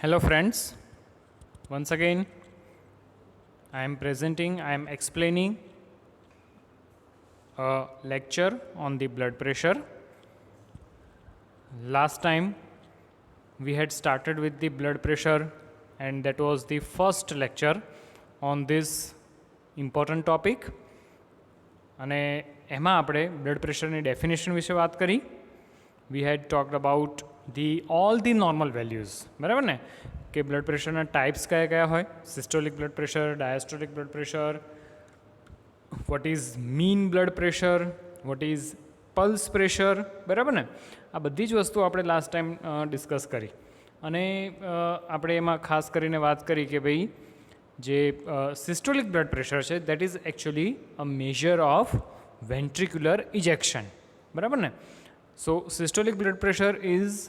Hello friends, once again I am explaining a lecture on the blood pressure. Last time we had started with the blood pressure and that was the first lecture on this important topic. અને એમાં આપણે blood પ્રેશરની definition વિશે વાત કરી. વી had talked about all the normal values, બરાબર ને, કે blood પ્રેશરના types કયા કયા હોય, systolic blood pressure, diastolic blood pressure, what is mean blood pressure, what is pulse pressure, બરાબર ને. આ બધી જ વસ્તુ આપણે લાસ્ટ ટાઈમ ડિસ્કસ કરી અને આપણે એમાં ખાસ કરીને વાત કરી કે ભાઈ જે સિસ્ટોલિક બ્લડ પ્રેશર છે that is actually a major of ventricular ejection, બરાબર ને. So systolic blood pressure is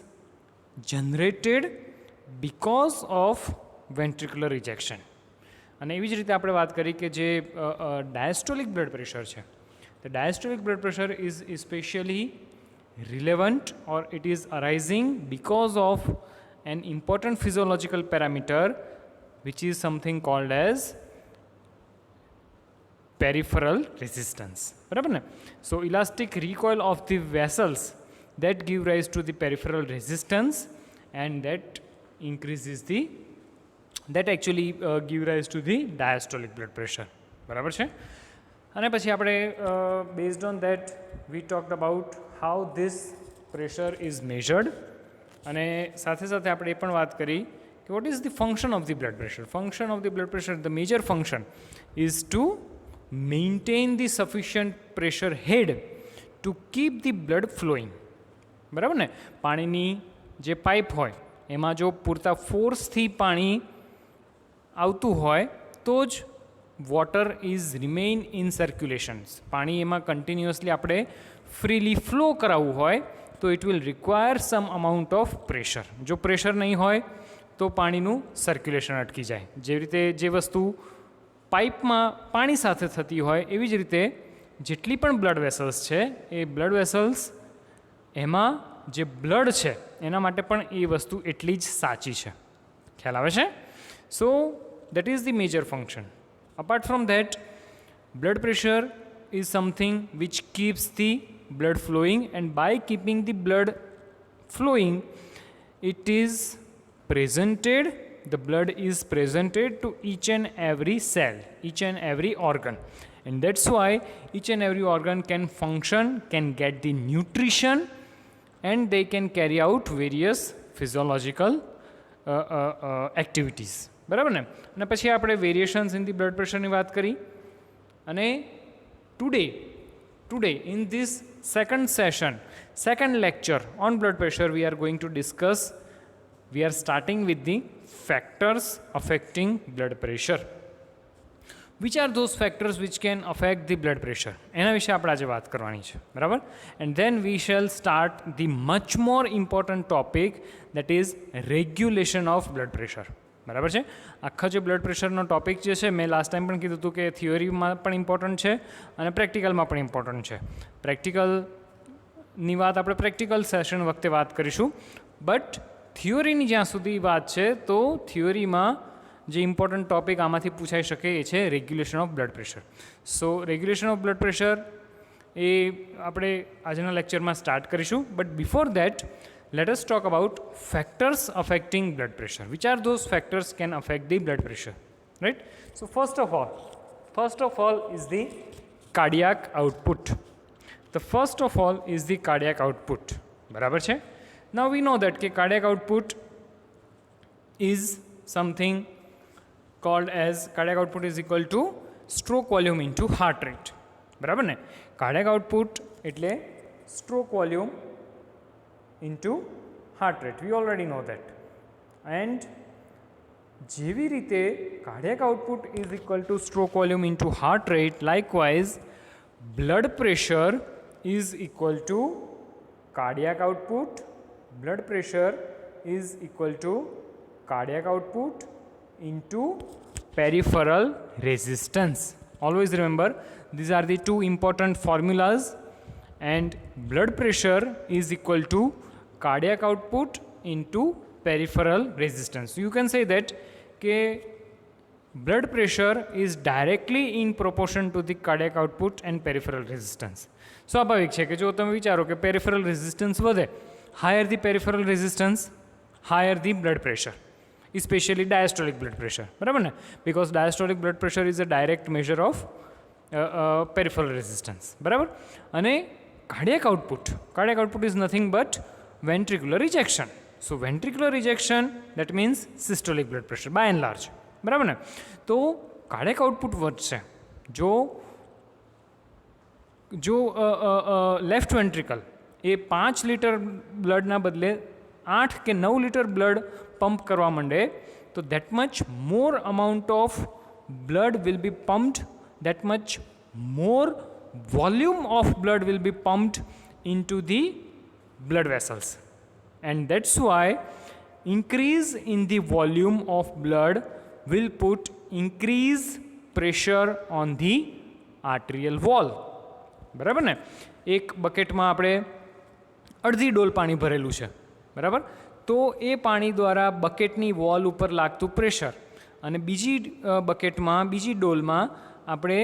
generated because of ventricular ejection. અને એવી જ રીતે આપણે વાત કરી કે જે ડાયસ્ટોલિક બ્લડ પ્રેશર છે, the diastolic blood pressure is especially relevant or it is arising because of an important physiological parameter which is something called as peripheral resistance, બરાબર ને. So elastic recoil of the vessels that give rise to the peripheral resistance and that actually give rise to the diastolic blood pressure, બરાબર છે. અને પછી આપણે based on that we talked about how this pressure is measured અને સાથે સાથે આપણે એ પણ વાત કરી કે what is the function of the blood pressure. Function of the blood pressure, the major function is to maintain the sufficient pressure head to keep the blood flowing, બરાબર ને. પાણીની જે પાઇપ હોય એમાં જો પૂરતા ફોર્સથી પાણી આવતું હોય તો જ water is remain in circulations. પાણી એમાં કન્ટિન્યુઅસલી આપણે ફ્રીલી ફ્લો કરાવવું હોય તો it will require some amount of pressure. જો પ્રેશર નહીં હોય તો પાણીનું સર્ક્યુલેશન અટકી જાય. જેવી રીતે જે વસ્તુ પાઇપમાં પાણી સાથે થતી હોય એવી જ રીતે જેટલી પણ બ્લડ વેસલ્સ છે એ બ્લડ વેસલ્સ એમાં જે બ્લડ છે એના માટે પણ એ વસ્તુ એટલી જ સાચી છે. ખ્યાલ આવે છે? So that is the major function. Apart from that, blood pressure is something which keeps the blood flowing, and by keeping the blood flowing, the blood is presented to each and every cell, each and every organ. And that's why each and every organ can function, can get the nutrition, and they can carry out various physiological activities. બરાબર ને. અને પછી આપણે variations in the blood પ્રેશરની વાત કરી અને today in this second lecture on blood pressure V are going to discuss, we are starting with the factors affecting blood pressure. Which are those factors which can affect the blood pressure, એના વિશે આપણે આજે વાત કરવાની છે, બરાબર. And then we shall start the much more important topic that is regulation of blood pressure, બરાબર છે. આખા જે બ્લડ પ્રેશરનો ટોપિક જે છે મેં લાસ્ટ ટાઈમ પણ કીધું હતું કે થિયોરીમાં પણ ઇમ્પોર્ટન્ટ છે અને પ્રેક્ટિકલમાં પણ ઇમ્પોર્ટન્ટ છે. પ્રેક્ટિકલની વાત આપણે પ્રેક્ટિકલ સેશન વખતે વાત કરીશું, બટ થિયોરીની જ્યાં સુધી વાત છે તો થિયોરીમાં જે ઇમ્પોર્ટન્ટ ટોપિક આમાંથી પૂછાઈ શકે એ છે regulation of blood pressure. So regulation of blood pressure એ આપણે આજના લેક્ચરમાં સ્ટાર્ટ કરીશું, but before that let us talk about factors affecting blood pressure. Which are those factors can affect the blood pressure, right? So first of all is the cardiac output. The first of all is the cardiac output, બરાબર છે. Now we know that cardiac output is something called as cardiac output is equal to stroke volume into heart rate, બરાબર ને. cardiac output એટલે stroke volume into heart rate. We already know that. And જેવી રીતે cardiac output is equal to stroke volume into heart rate, likewise blood pressure is equal to cardiac output. Blood pressure is equal to cardiac output into peripheral resistance. Always remember these are the two important formulas, and blood pressure is equal to cardiac output into peripheral resistance. You can say that કે blood pressure is directly in proportion to the cardiac output and peripheral resistance. સ્વાભાવિક છે કે જો તમે વિચારો કે peripheral resistance વધે, higher the peripheral resistance, higher the blood pressure, especially diastolic blood pressure, બરાબર ને? Because diastolic blood pressure is a direct measure of peripheral resistance, બરાબર? અને cardiac output is nothing but ventricular ejection. So ventricular ejection, that means systolic blood pressure by and large, બરાબર ને? તો cardiac output વધશે જો left ventricle એ 5 litre બ્લડના બદલે 8 કે 9 litre blood pump કરવા માંડે, તો that much more amount of blood will be pumped, that much more volume of blood will be pumped into the blood vessels, and that's why increase in the volume of blood will put increase pressure on the arterial wall, બરાબર ને? એક બકેટમાં આપણે અડધી ડોલ પાણી ભરેલું છે, બરાબર? તો એ પાણી દ્વારા બકેટની વોલ ઉપર લાગતું પ્રેશર અને બીજી બકેટમાં બીજી ડોલમાં આપણે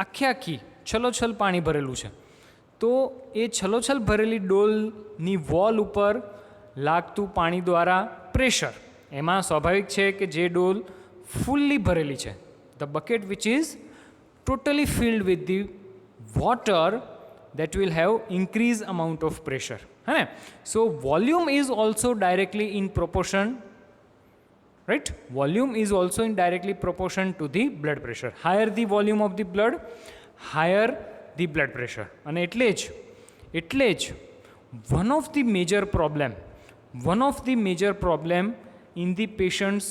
આખી છલોછલ પાણી ભરેલું છે, તો એ છલોછલ ભરેલી ડોલની વોલ ઉપર લાગતું પાણી દ્વારા પ્રેશર, એમાં સ્વાભાવિક છે કે જે ડોલ ફૂલ્લી ભરેલી છે, the bucket which is totally field with the water, that will have increased amount of pressure, है ना? So volume is also directly in proportion, right? Volume is also in directly proportion to the blood pressure. Higher the volume of the blood, higher the blood pressure. અને એટલે જ one of the major problem in the patients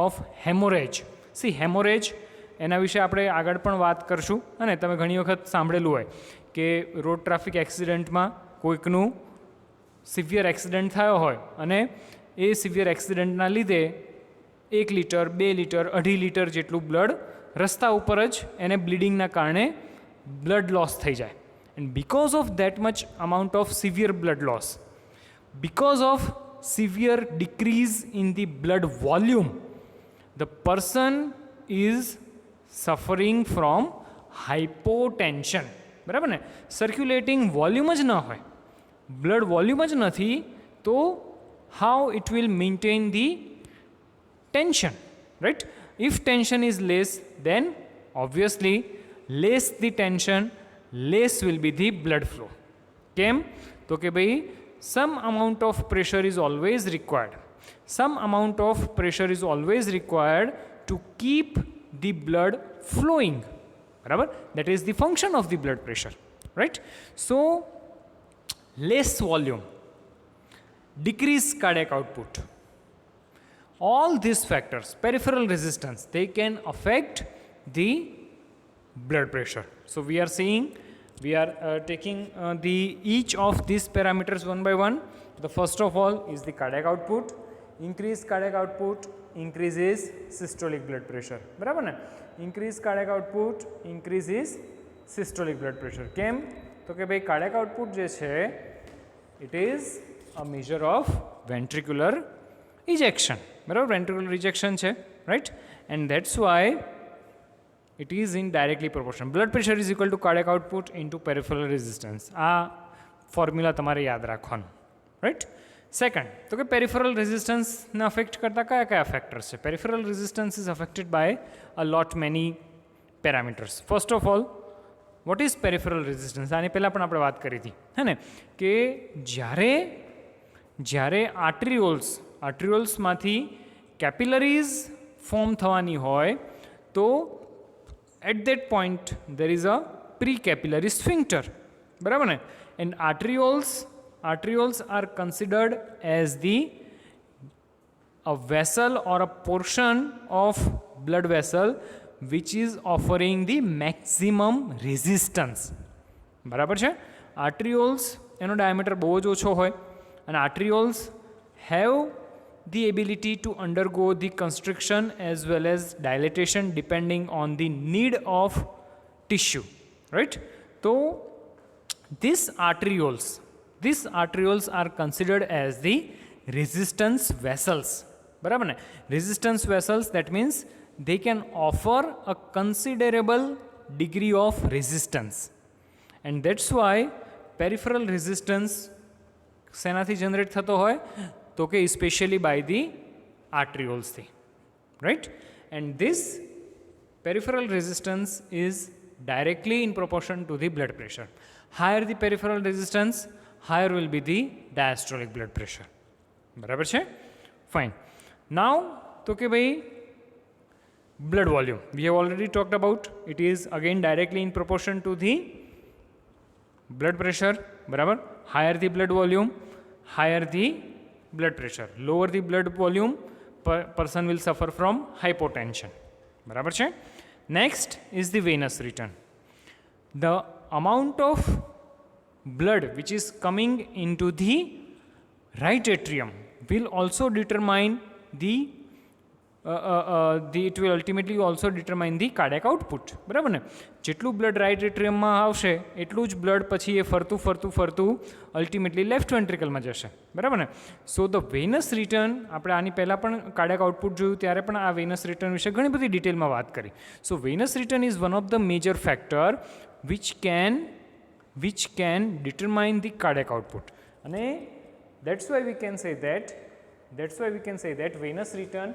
of hemorrhage. See, hemorrhage એના વિશે આપણે આગળ પણ વાત કરશું, અને તમે ઘણી વખત સાંભળેલું હોય કે રોડ ટ્રાફિક એક્સિડન્ટમાં કોઈકનું સિવિયર એક્સિડન્ટ થયો હોય અને એ સિવિયર એક્સિડન્ટના લીધે 1 લિટર 2 લિટર 2.5 લિટર જેટલું બ્લડ રસ્તા ઉપર જ એને બ્લીડિંગના કારણે બ્લડ લોસ થઈ જાય. And because of that much amount of severe blood loss, because of severe decrease in the blood volume, the person is suffering from hypotension, બરાબર ને? સર્ક્યુલેટિંગ વોલ્યુમ જ ન હોય, બ્લડ વોલ્યુમ જ નથી, તો how it will maintain the tension, right? If tension is less, then obviously less the tension, less will be the blood flow. કેમ? તો કે ભાઈ some amount of pressure is always required, some amount of pressure is always required to keep the blood flowing, બરાબર? That is the function of the blood pressure, right? So less volume, decreased cardiac output, all these factors, peripheral resistance, they can affect the blood pressure. So we are seeing, we are taking each of these parameters one by one. The first of all is the cardiac output. Increased cardiac output increases systolic blood pressure, બરાબર ને? Increased cardiac output increases systolic blood pressure. કેમ? તો કે ભાઈ cardiac output જે છે, it is a measure of ventricular ejection, બરાબર? ventricular ejection છે, right? And that's why it is in directly proportion. Blood pressure is equal to cardiac output into peripheral resistance. આ formula તમારે યાદ રાખવાનું, right? Second, તો કે peripheral રેઝિસ્ટન્સને affect કરતા કયા ફેક્ટર્સ છે? Peripheral resistance is affected by a lot many parameters. First of all, what is peripheral resistance? આની પહેલાં પણ આપણે વાત કરી હતી, હે ને, કે જ્યારે આર્ટરિયોલ્સમાંથી કેપિલરીઝ ફોર્મ થવાની હોય, તો at that point there is a precapillary sphincter, બરાબર ને? and arterioles are considered as a vessel or a portion of blood vessel which is offering the maximum resistance, બરાબર છે? arterioles એનો ડાયામીટર બહુ જ ઓછો હોય, અને arterioles have the ability to undergo the constriction as well as dilatation depending on the need of tissue, right? So these arterioles are considered as the resistance vessels, બરાબર ને? Resistance vessels that means they can offer a considerable degree of resistance, and that's why peripheral resistance શેનાથી generate થતો હોય તો કે especially by the arterioles થી, right? And this peripheral resistance is directly in proportion to the blood pressure. Higher the peripheral resistance, higher will be the diastolic blood pressure. બરાબર છે? Fine. Now તો કે ભાઈ blood volume we have already talked about. It is again directly in proportion to the blood pressure, બરાબર? Higher the blood volume, higher the blood pressure. Lower the blood volume, person will suffer from hypotension, બરાબર છે? Next is the venous return. The amount of blood which is coming into the right atrium will also determine it will ultimately also determine the cardiac output, બરાબર ને? જેટલું blood right એટ્રિયમમાં આવશે એટલું જ blood પછી એ ફરતું અલ્ટિમેટલી લેફ્ટ વેન્ટ્રિકલમાં જશે, બરાબર ને? સો ધ વેનસ રિટર્ન, આપણે આની પહેલાં પણ કાર્ડિયાક આઉટપુટ જોયું ત્યારે પણ આ વેનસ રિટર્ન વિશે ઘણી બધી ડિટેલમાં વાત કરી. So venous return is one of the major factor which can determine the cardiac output, અને that's why we can say that venous return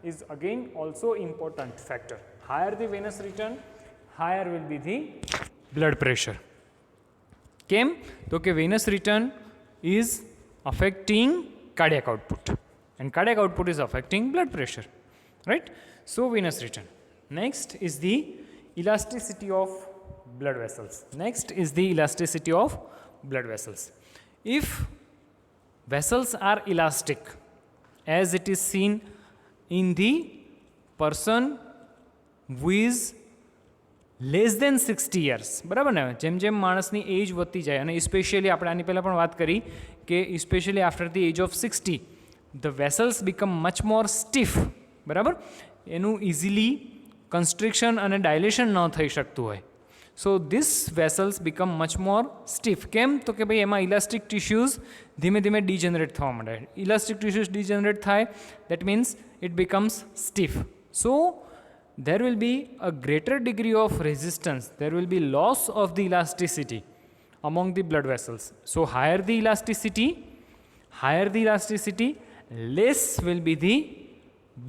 is again also important factor. Higher the venous return, higher will be the blood pressure. કેમ? તો કે venous return is affecting cardiac output and cardiac output is affecting blood pressure, right? So venous return. Next is the elasticity of blood vessels. If vessels are elastic, as it is seen in the person who is less than 60 years, બરાબર ને? જેમ જેમ માણસની એજ વધતી જાય, અને specially આપણે આની પહેલાં પણ વાત કરી કે specially after the age of 60 the vessels become much more stiff, બરાબર? એનું ઇઝીલી કન્સ્ટ્રિક્શન અને ડાયલેશન ન થઈ શકતું હોય. So this vessels become much more stiff. કેમ? તો કે ભાઈ એમાં ઇલાસ્ટિક ટિશ્યુઝ ધીમે ધીમે ડિજનરેટ થવા માંડે. ઇલાસ્ટિક ટિશ્યુઝ ડિજનરેટ થાય that means it becomes stiff. So there will be a greater degree of resistance, there will be loss of the elasticity among the blood vessels. So higher the elasticity, less will be the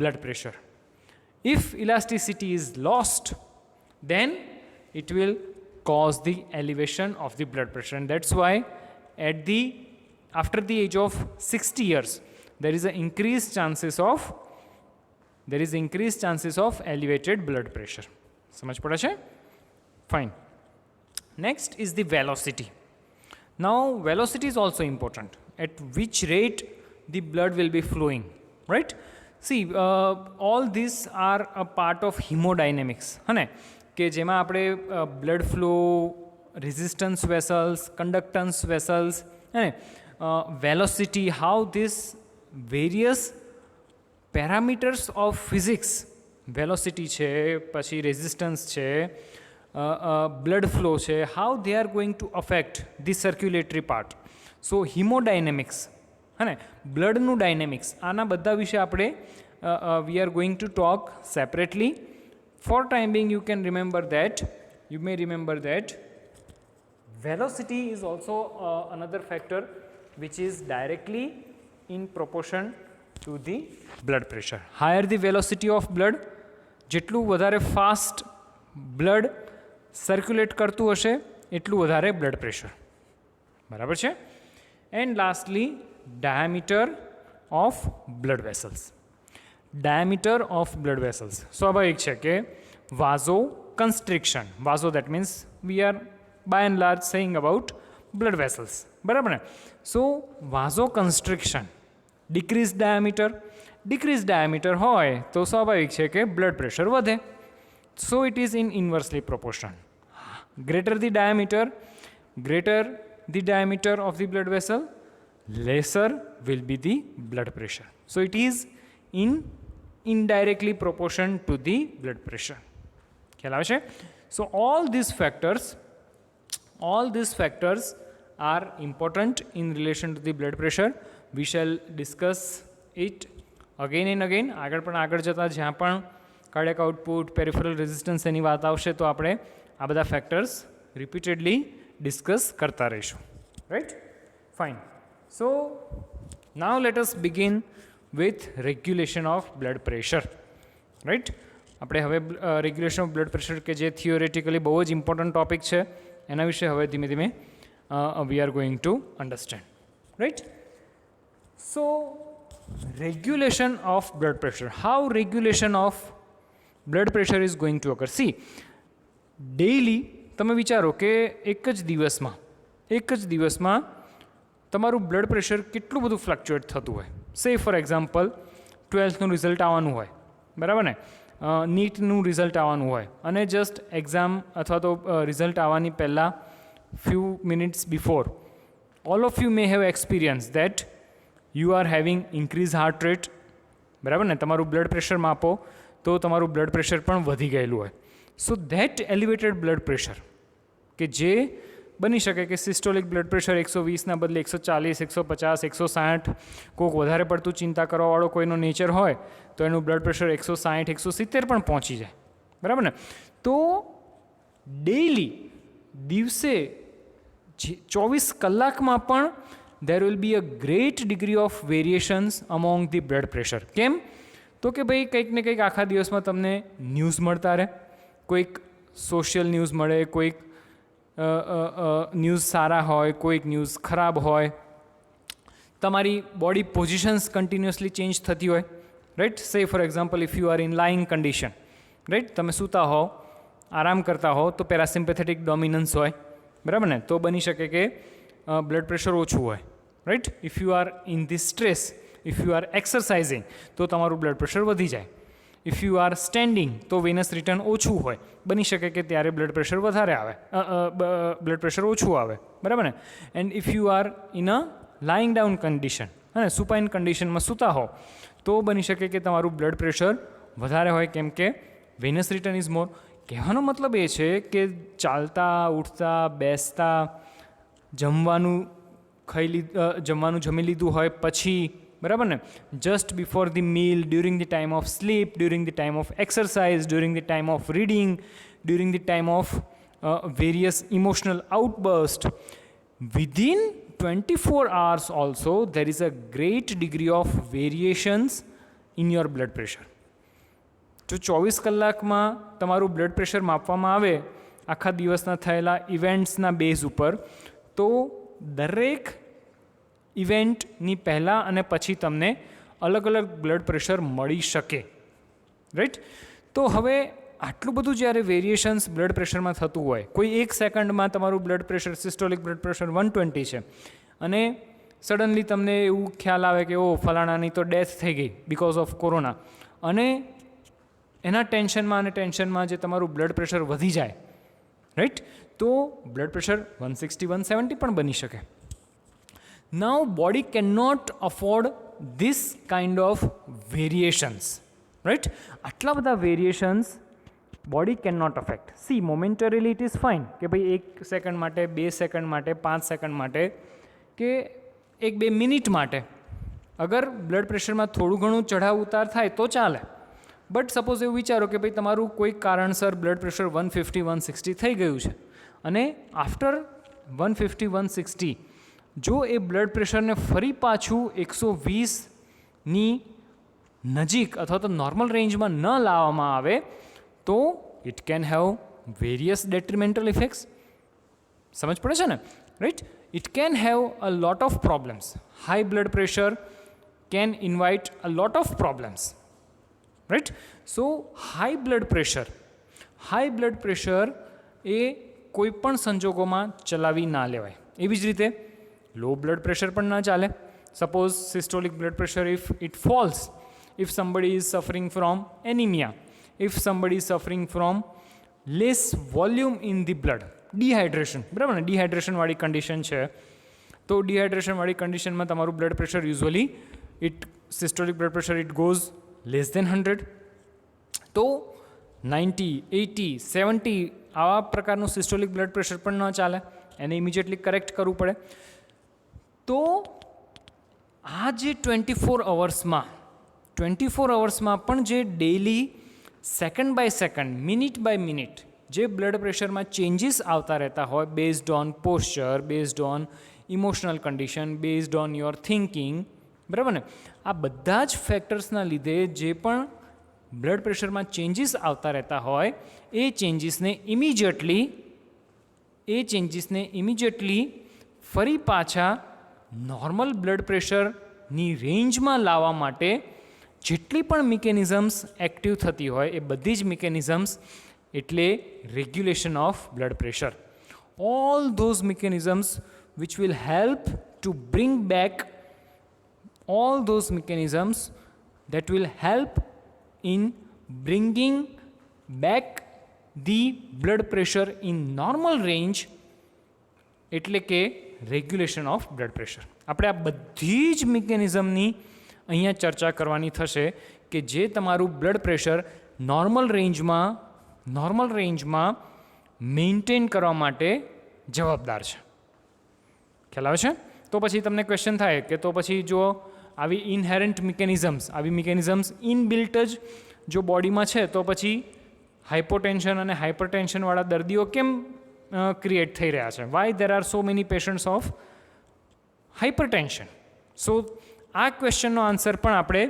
blood pressure. If elasticity is lost, then it will cause the elevation of the blood pressure, and that's why after the age of 60 years there is increased chances of elevated blood pressure. સમજ પડે છે? Fine. Next is the velocity. Now velocity is also important. At which rate the blood will be flowing, right? See, all these are a part of hemodynamics, હને? કે જેમાં આપણે blood flow, resistance vessels, conductance vessels, હને? Velocity, how this various parameters of physics, velocity છે, પછી resistance છે, blood flow છે, how they are going to affect the circulatory part. So hemodynamics, હે ને? બ્લડનું ડાયનેમિક્સ, આના બધા વિશે આપણે we are going to talk separately. For time being you may remember that velocity is also another factor which is directly in proportion to the blood pressure. Higher the velocity of blood, જેટલું વધારે fast blood circulate કરતું હશે એટલું વધારે blood pressure, બરાબર છે? And lastly diameter of blood vessels. સ્વાભાવિક છે કે vasoconstriction, vaso that means we are by and large saying about blood vessels, બરાબર ને? સો વાઝો કન્સ્ટ્રિક્શન, ડિક્રીઝ ડાયામીટર હોય તો સ્વાભાવિક છે કે બ્લડ પ્રેશર વધે. So it is in inversely proportion. greater the diameter of the blood vessel, lesser will be the blood pressure. So it is in indirectly proportion to the blood pressure. ખ્યાલ આવે છે? So all these factors are important in relation to the blood pressure. We shall discuss it again and again. આગળ જતાં જ્યાં પણ cardiac output, peripheral resistance એની વાત આવશે તો આપણે આ બધા ફેક્ટર્સ રિપીટેડલી ડિસ્કસ કરતા રહીશું. Right, fine. So now let us begin with regulation of blood pressure. Right, આપણે હવે રેગ્યુલેશન ઓફ બ્લડ પ્રેશર કે જે થિયોરેટિકલી બહુ જ ઇમ્પોર્ટન્ટ ટોપિક છે એના વિશે હવે ધીમે ધીમે વી are going to understand. Right, so regulation of blood pressure. How regulation of blood pressure is going to occur? See, daily તમે વિચારો કે એક જ દિવસમાં તમારું બ્લડ પ્રેશર કેટલું બધું ફ્લક્ચ્યુએટ થતું હોય. સે ફોર એક્ઝામ્પલ 12થનું રિઝલ્ટ આવવાનું હોય, બરાબર ને, નીટનું રિઝલ્ટ આવવાનું હોય અને જસ્ટ એક્ઝામ અથવા તો રિઝલ્ટ આવવાની પહેલાં few minutes before all of you may have experience that you are having increase heart rate, બરાબર ને, તમારું બ્લડ પ્રેશર માપો તો તમારું બ્લડ પ્રેશર પણ વધી ગયેલું હોય. So that elevated blood pressure કે જે બની શકે કે સિસ્ટોલિક બ્લડ પ્રેશર 120ના બદલે 140, 150, 160, કોઈક વધારે પડતું ચિંતા કરવાવાળો કોઈનો નેચર હોય તો એનું બ્લડ પ્રેશર 160, 170 પણ પહોંચી જાય, બરાબર ને. તો ડેઇલી દિવસે 24 કલાકમાં પણ there will be a great degree of variations among the blood pressure. કેમ? તો કે ભાઈ કંઈક ને કંઈક આખા દિવસમાં તમને ન્યૂઝ મળતા રહે. કોઈક સોશિયલ ન્યૂઝ મળે, કોઈક ન્યૂઝ સારા હોય, કોઈક ન્યૂઝ ખરાબ હોય. તમારી બોડી પોઝિશન્સ કન્ટિન્યુઅસલી ચેન્જ થતી હોય. રાઈટ, સે for example if you are in lying condition, right, તમે સૂતા હો, આરામ કરતા હો તો પેરાસિમ્પેથેટિક ડોમિનન્સ હોય, બરાબર ને, તો બની શકે કે બ્લડ પ્રેશર ઓછું હોય. Right, if you are in this stress, if you R એક્સરસાઇઝિંગ તો તમારું બ્લડ પ્રેશર વધી જાય. ઇફ યુ આર સ્ટેન્ડિંગ તો વેનસ રિટર્ન ઓછું હોય, બની શકે કે ત્યારે બ્લડ પ્રેશર વધારે આવે, બ્લડ પ્રેશર ઓછું આવે, બરાબર ને. And if you are in a lying down condition, અને સુપાઇન કન્ડિશનમાં સૂતા હો તો બની શકે કે તમારું બ્લડ પ્રેશર વધારે હોય, કેમ કે વેનસ રિટર્ન ઇઝ મોર. કહેવાનો મતલબ એ છે કે ચાલતા, ઉઠતા, બેસતા, જમવાનું જમી લીધું હોય પછી, બરાબર ને, just before the meal, during the time of sleep, during the time of exercise, during the time of reading, during the time of various emotional outburst, within 24 hours also there is a great degree of variations in your blood pressure. જો 24 કલાકમાં તમારું blood pressure માપવામાં આવે આખા દિવસના થયેલા ઇવેન્ટ્સના base ઉપર, તો દરેક ઇવેન્ટની પહેલાં અને પછી તમને અલગ અલગ બ્લડ પ્રેશર મળી શકે. રાઈટ, તો હવે આટલું બધું જ્યારે વેરિએશન્સ બ્લડ પ્રેશરમાં થતું હોય, કોઈ એક સેકન્ડમાં તમારું blood pressure, systolic blood pressure 120 છે અને સડનલી તમને એવું ખ્યાલ આવે કે ઓ ફલાણાની તો ડેથ થઈ ગઈ બિકોઝ ઓફ કોરોના, અને એના ટેન્શનમાં જે તમારું બ્લડ પ્રેશર વધી જાય, રાઈટ, તો બ્લડ પ્રેશર 160, 170 પણ બની શકે. Now body can not afford this kind of variations, right. આટલા બધા variations body can not affect. See, momentarily it is fine કે ભાઈ 1 સેકન્ડ માટે, 2 સેકન્ડ માટે, 5 સેકન્ડ માટે કે 1-2 મિનિટ માટે અગર બ્લડ પ્રેશરમાં થોડું ઘણું ચઢાવ ઉતાર થાય તો ચાલે. બટ સપોઝ એવું વિચારો કે ભાઈ તમારું કોઈક કારણસર બ્લડ પ્રેશર 150, 160 થઈ ગયું છે અને આફ્ટર 150, 160 જો એ બ્લડ પ્રેશરને ફરી પાછું 120ની નજીક અથવા તો નોર્મલ રેન્જમાં ન લાવવામાં આવે તો it can have various detrimental effects. સમજ પડે છે ને? Right, it can have a lot of problems. High blood pressure can invite a lot of problems. Right, so high blood pressure એ કોઈ પણ સંજોગોમાં ચલાવી ના લેવાય. એવી જ રીતે લો બ્લડ પ્રેશર પણ ના ચાલે. Suppose systolic blood pressure if it false, if somebody is suffering from anemia, if somebody is suffering from less volume in the blood, dehydration, બરાબર ને, ડિહાઇડ્રેશનવાળી કન્ડિશન છે તો ડિહાઇડ્રેશનવાળી કન્ડિશનમાં તમારું blood pressure usually systolic blood pressure it goes less than 100, તો 90, 80, 70 આવા પ્રકારનું સિસ્ટોલિક બ્લડ પ્રેશર પણ ન ચાલે, એને ઇમિડિયેટલી કરેક્ટ કરવું પડે. તો આ જે 24 અવર્સમાં પણ જે daily second by second, minute by minute જે બ્લડ પ્રેશરમાં ચેન્જીસ આવતા રહેતા હોય based on posture, based on emotional condition, based on your thinking, બરાબર ને, આ બધા જ ફેક્ટર્સના લીધે જે પણ બ્લડ પ્રેશરમાં ચેન્જીસ આવતા રહેતા હોય એ ચેન્જીસને ઇમિજિએટલી ફરી પાછા નોર્મલ બ્લડ પ્રેશરની રેન્જમાં લાવવા માટે જેટલી પણ મિકેનિઝમ્સ એક્ટિવ થતી હોય એ બધી જ મિકેનિઝમ્સ એટલે regulation of blood pressure. All those mechanisms which will help to bring back all those mechanisms that will help in bringing back the blood pressure in normal range, એટલે કે regulation of blood pressure. આપણે આ બધી જ મિકેનિઝમની અહીંયા ચર્ચા કરવાની થશે કે જે તમારું બ્લડ પ્રેશર નોર્મલ રેન્જમાં મેન્ટેન કરવા માટે જવાબદાર છે. ખ્યાલ આવે છે? તો પછી તમને ક્વેશ્ચન થાય કે તો પછી જો આવી ઇનહેરન્ટ મિકેનિઝમ્સ, આવી મિકેનિઝમ્સ ઇનબિલ્ટ જ જો બોડીમાં છે તો પછી હાઇપોટેન્શન અને હાઇપરટેન્શનવાળા દર્દીઓ કેમ ક્રિએટ થઈ રહ્યા છે? Why there are so many patients of hypertension? So આ ક્વેશ્ચનનો આન્સર પણ આપણે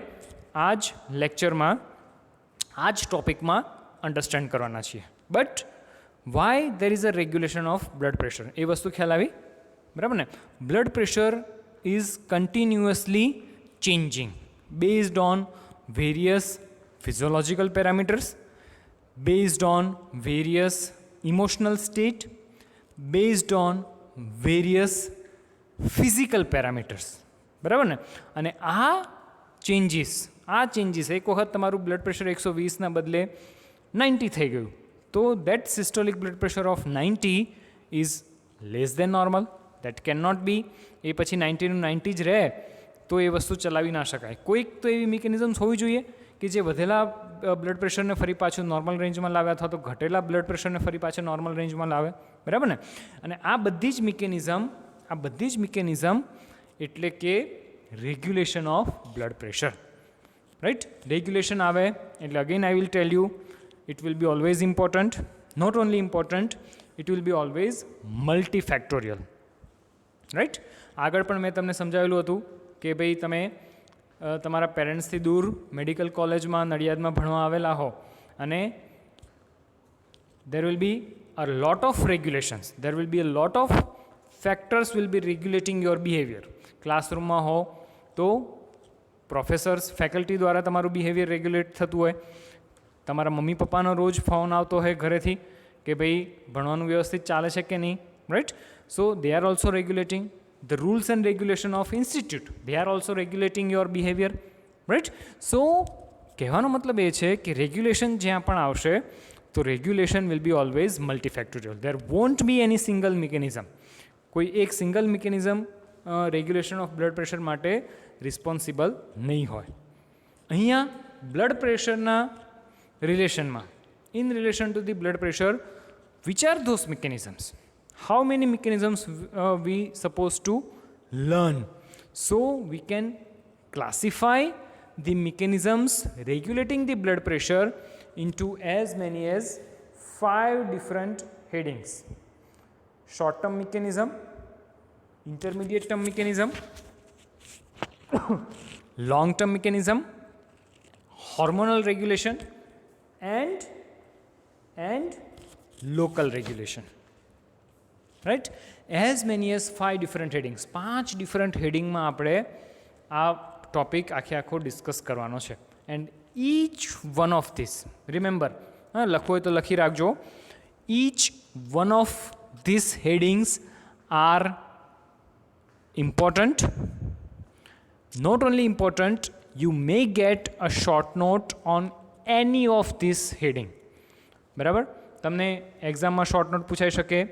આ જ લેક્ચરમાં, આ જ ટોપિકમાં અન્ડરસ્ટેન્ડ કરવાના છીએ. But why there is a regulation of blood pressure, એ વસ્તુ ખ્યાલ આવી? બરાબર ને? Blood pressure is continuously changing based on various physiological parameters, based on various emotional state, based on various physical parameters. બરાબર ને? અને આ ચેન્જીસ એક વખત તમારું બ્લડ પ્રેશર 120ના બદલે 90 થઈ ગયું તો that systolic blood pressure of 90 is less than normal. That can not be. એ પછી 90નું 90 જ રહે તો એ વસ્તુ ચલાવી ના શકાય. કોઈક તો એવી મિકેનિઝમ્સ હોવી જોઈએ કે જે વધેલા બ્લડ પ્રેશરને ફરી પાછું નોર્મલ રેન્જમાં લાવે અથવા તો ઘટેલા બ્લડ પ્રેશરને ફરી પાછું નોર્મલ રેન્જમાં લાવે. બરાબર ને? અને આ બધી જ મિકેનિઝમ એટલે કે regulation of blood pressure. Right? Regulation આવે એટલે again I will tell you it will be always important. Not only important, it will be always multifactorial. Right? આગળ પણ મેં તમને સમજાવેલું હતું કે ભાઈ તમે તમારા પેરેન્ટ્સથી દૂર મેડિકલ કોલેજમાં નડિયાદમાં ભણવા આવેલા હો અને there will be a lot of regulations, there will be a lot of factors will be regulating your behavior. ક્લાસરૂમમાં હો તો પ્રોફેસર્સ, ફેકલ્ટી દ્વારા તમારું બિહેવિયર રેગ્યુલેટ થતું હોય. તમારા મમ્મી પપ્પાનો રોજ ફોન આવતો હોય ઘરેથી કે ભાઈ ભણવાનું વ્યવસ્થિત ચાલે છે કે નહીં. Right? So they are also regulating the rules and regulation of institute. They are also regulating your behavior. Right? So કહેવાનો મતલબ એ છે કે રેગ્યુલેશન જ્યાં પણ આવશે તો regulation will be always multifactorial. There won't be any single mechanism. કોઈ એક single mechanism regulation of blood pressure માટે રિસ્પોન્સિબલ નહીં હોય. અહીંયા બ્લડ પ્રેશરના રિલેશનમાં, in relation to the blood pressure, which are those mechanisms? How many mechanisms we supposed to learn? So we can classify the mechanisms regulating the blood pressure into as many as 5 different headings. Short term mechanism, intermediate term mechanism, long term mechanism, hormonal regulation and local regulation. Right? As many as 5 different headings. 5 different હેડિંગમાં આપણે આ topic આખો discuss કરવાનો છે. And each one of this, remember, લખવું હોય તો લખી રાખજો, each one of this headings are important. Not only important, you may get a short note on any of this heading. બરાબર? તમને એક્ઝામમાં શોર્ટ નોટ પૂછાઈ શકે.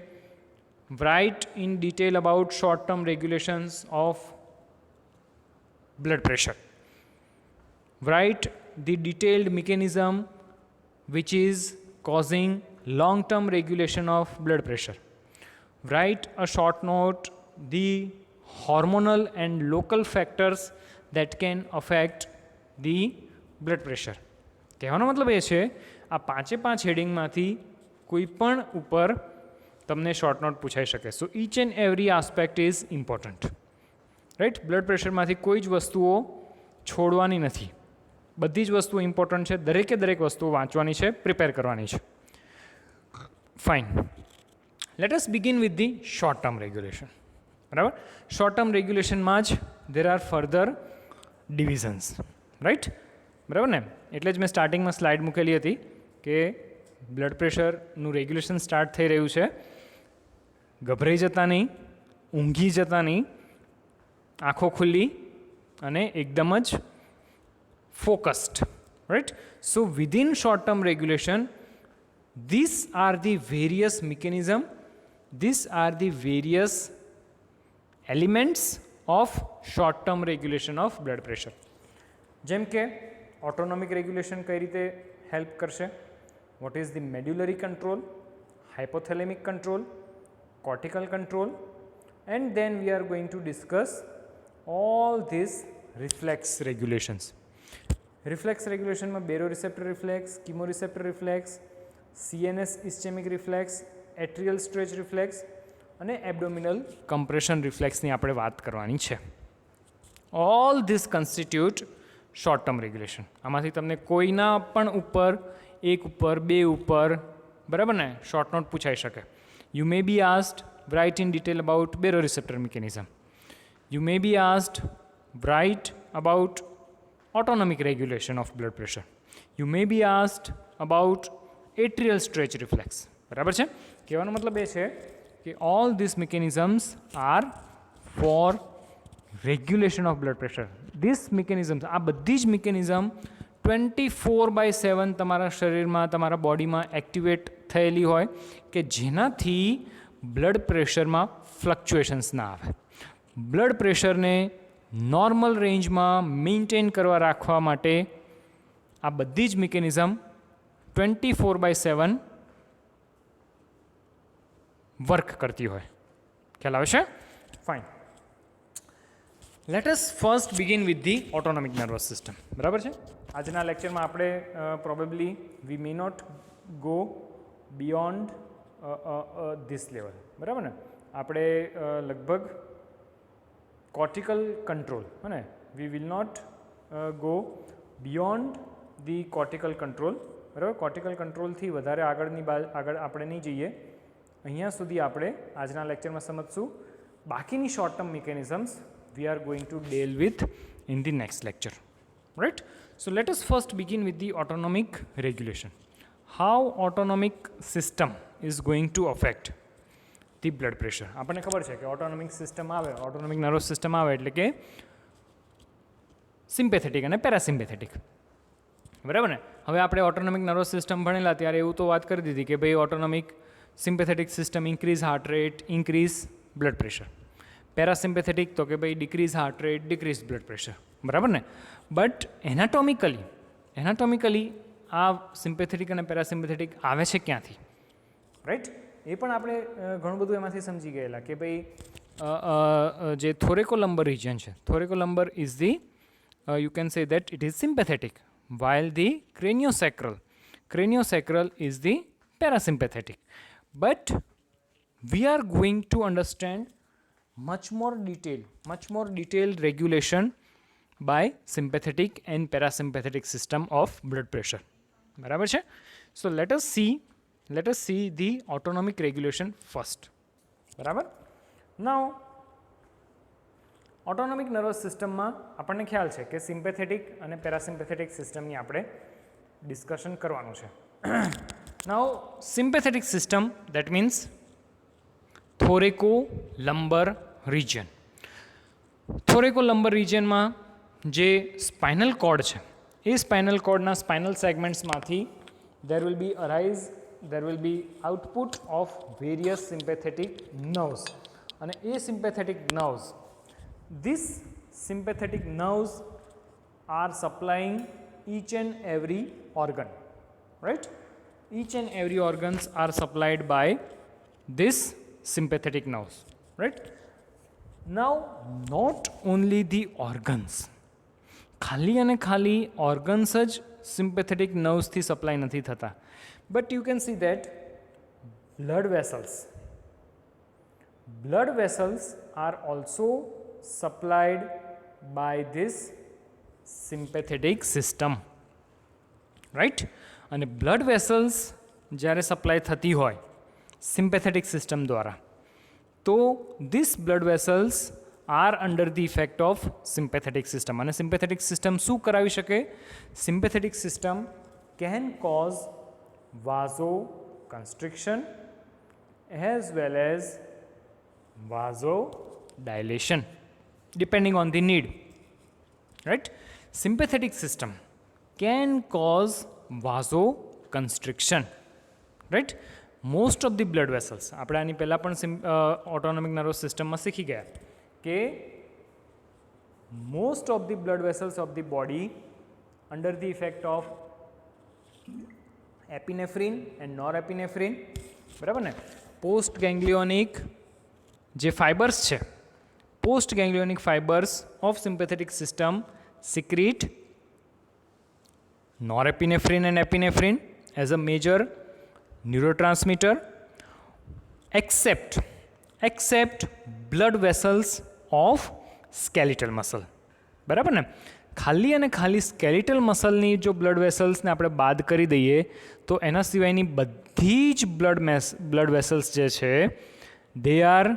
Write in detail about short-term regulations of blood pressure. Write the detailed mechanism which is causing long-term regulation of blood pressure. Write a short note, the hormonal and local factors that can affect the blood pressure. કહેવાનો મતલબ એ છે આ પાંચે પાંચ હેડિંગમાંથી કોઈ પણ ઉપર તમને શોર્ટ નોટ પૂછાઈ શકે. So each and every aspect is important, right. Blood પ્રેશરમાંથી કોઈ જ વસ્તુઓ છોડવાની નથી, બધી જ વસ્તુઓ ઇમ્પોર્ટન્ટ છે, દરેક વસ્તુઓ વાંચવાની છે, પ્રિપેર કરવાની છે. Fine, let us begin with the short term regulation. બરાબર, શોર્ટ ટર્મ રેગ્યુલેશનમાં જ દેર આર ફર્ધર ડિવિઝન્સ, રાઈટ. બરાબર ને, એટલે જ મેં સ્ટાર્ટિંગમાં સ્લાઇડ મૂકેલી હતી કે બ્લડ પ્રેશરનું રેગ્યુલેશન સ્ટાર્ટ થઈ રહ્યું છે, ગભરાઈ જતા નહીં, ઊંઘી જતા નહીં, આંખો ખુલ્લી અને એકદમ જ focused, right. So within short term regulation these are the various mechanism, these are the various elements of short term regulation of blood pressure. જેમ કે ઓટોનોમિક રેગ્યુલેશન કઈ રીતે હેલ્પ કરશે, what is the medullary control, hypothalamic control, cortical control, and then we are going to discuss all these reflex regulations. Reflex regulation માં baroreceptor reflex, chemoreceptor reflex, CNS ischemic reflex, atrial stretch reflex અને abdominal compression reflexની આપણે વાત કરવાની છે. All this constitute short term regulation. આમાંથી તમને કોઈના પણ ઉપર, એક ઉપર, બે ઉપર, બરાબર ને, શોર્ટ નોટ પૂછાઈ શકે. You may be asked write in detail about baroreceptor mechanism. You may be asked write about autonomic regulation of blood pressure. You may be asked about atrial stretch reflex. બરાબર છે. કહેવાનો મતલબ એ છે કે all this mechanisms are for regulation of blood pressure. This mechanisms, આ બધી જ મિકેનિઝમ 24/7 તમારા શરીરમાં, તમારા બોડીમાં એક્ટિવેટ થયેલી હોય કે જેનાથી બ્લડ પ્રેશરમાં ફ્લક્ચ્યુએશન્સ ના આવે. બ્લડ પ્રેશરને નોર્મલ રેન્જમાં મેન્ટેન કરવા રાખવા માટે આ બધી જ મિકેનિઝમ 24/7 વર્ક કરતી હોય. ખ્યાલ આવે છે? Fine. Let us first begin with the autonomic nervous system. બરાબર છે. આજના લેક્ચરમાં આપણે probably we may not go beyond this level. બરાબર ને, આપણે લગભગ કોર્ટિકલ કંટ્રોલ, અને we will not go beyond the cortical control. બરાબર, કોર્ટિકલ કંટ્રોલથી વધારે આગળ આપણે નહીં જઈએ. અહીંયા સુધી આપણે આજના લેક્ચરમાં સમજશું. બાકીની short term mechanisms V are going to deal with in the next lecture, right. So let us first begin with the autonomic regulation. How autonomic system is going to affect the blood pressure. આપણને ખબર છે કે autonomic system આવે, autonomic nervous system આવે એટલે કે sympathetic અને parasympathetic. બરાબર ને. હવે આપણે ઓટોનોમિક નર્વસ સિસ્ટમ ભણેલા ત્યારે એવું તો વાત કરી દીધી કે ભાઈ autonomic sympathetic system increase heart rate, increase blood pressure. Parasympathetic તો કે ભાઈ decrease heart rate, decrease blood pressure. બરાબર ને. બટ એનાટોમિકલી આ સિમ્પેથેટિક અને પેરાસિમ્પેથેટિક આવે છે ક્યાંથી, રાઈટ. એ પણ આપણે ઘણું બધું એમાંથી સમજી ગયેલા કે ભાઈ જે થોરેકોલમ્બર રિજન છે, thoracolumbar is the you can say that it is sympathetic, while the craniosacral is the parasympathetic. But we are going to understand much more detailed regulation by sympathetic and parasympathetic system of blood pressure. બરાબર છે. So let us see the autonomic regulation first. બરાબર. Now autonomic nervous સિસ્ટમમાં આપણને ખ્યાલ છે કે sympathetic અને parasympathetic સિસ્ટમની આપણે ડિસ્કશન કરવાનું છે. Now sympathetic system, that means thoracolumbar region. Thoracolumbar રિજનમાં જે સ્પાઇનલ કોર્ડ છે, એ સ્પાઇનલ કોર્ડના સ્પાઇનલ સેગમેન્ટ્સમાંથી there will be output of various sympathetic nerves. અને એ sympathetic nerves, these sympathetic nerves are supplying each and every organ, right. Each and every organs are supplied by this sympathetic nerves, right. Now not only the organs, ખાલી અને ખાલી organs જ sympathetic નર્વ્સથી supply નથી થતા, but you can see that blood vessels are also supplied by this sympathetic system, right? અને blood vessels જ્યારે supply થતી હોય સિમ્પેથેટિક સિસ્ટમ દ્વારા, તો this blood vessels are under the effect of sympathetic system. અને sympathetic system શું કરાવી શકે? Sympathetic system can cause vasoconstriction as well as vasodilation depending on the need, right? Sympathetic system can cause vasoconstriction, right? Most of the blood vessels, આપણે આની પહેલાં પણ autonomic nervous સિસ્ટમમાં શીખી ગયા કે most of the blood vessels of the body under the effect of epinephrine and norepinephrine, બરાબર ને, પોસ્ટ ગેંગ્લિયોનિક જે ફાઇબર્સ છે, post ganglionic fibres of sympathetic system secrete norepinephrine and epinephrine as a major neurotransmitter, except blood vessels of skeletal muscle, બરાબર ને. ખાલી અને ખાલી સ્કેલિટલ મસલની જો બ્લડ વેસલ્સને આપણે બાદ કરી દઈએ તો એના સિવાયની બધી જ બ્લડ વેસલ્સ જે છે they are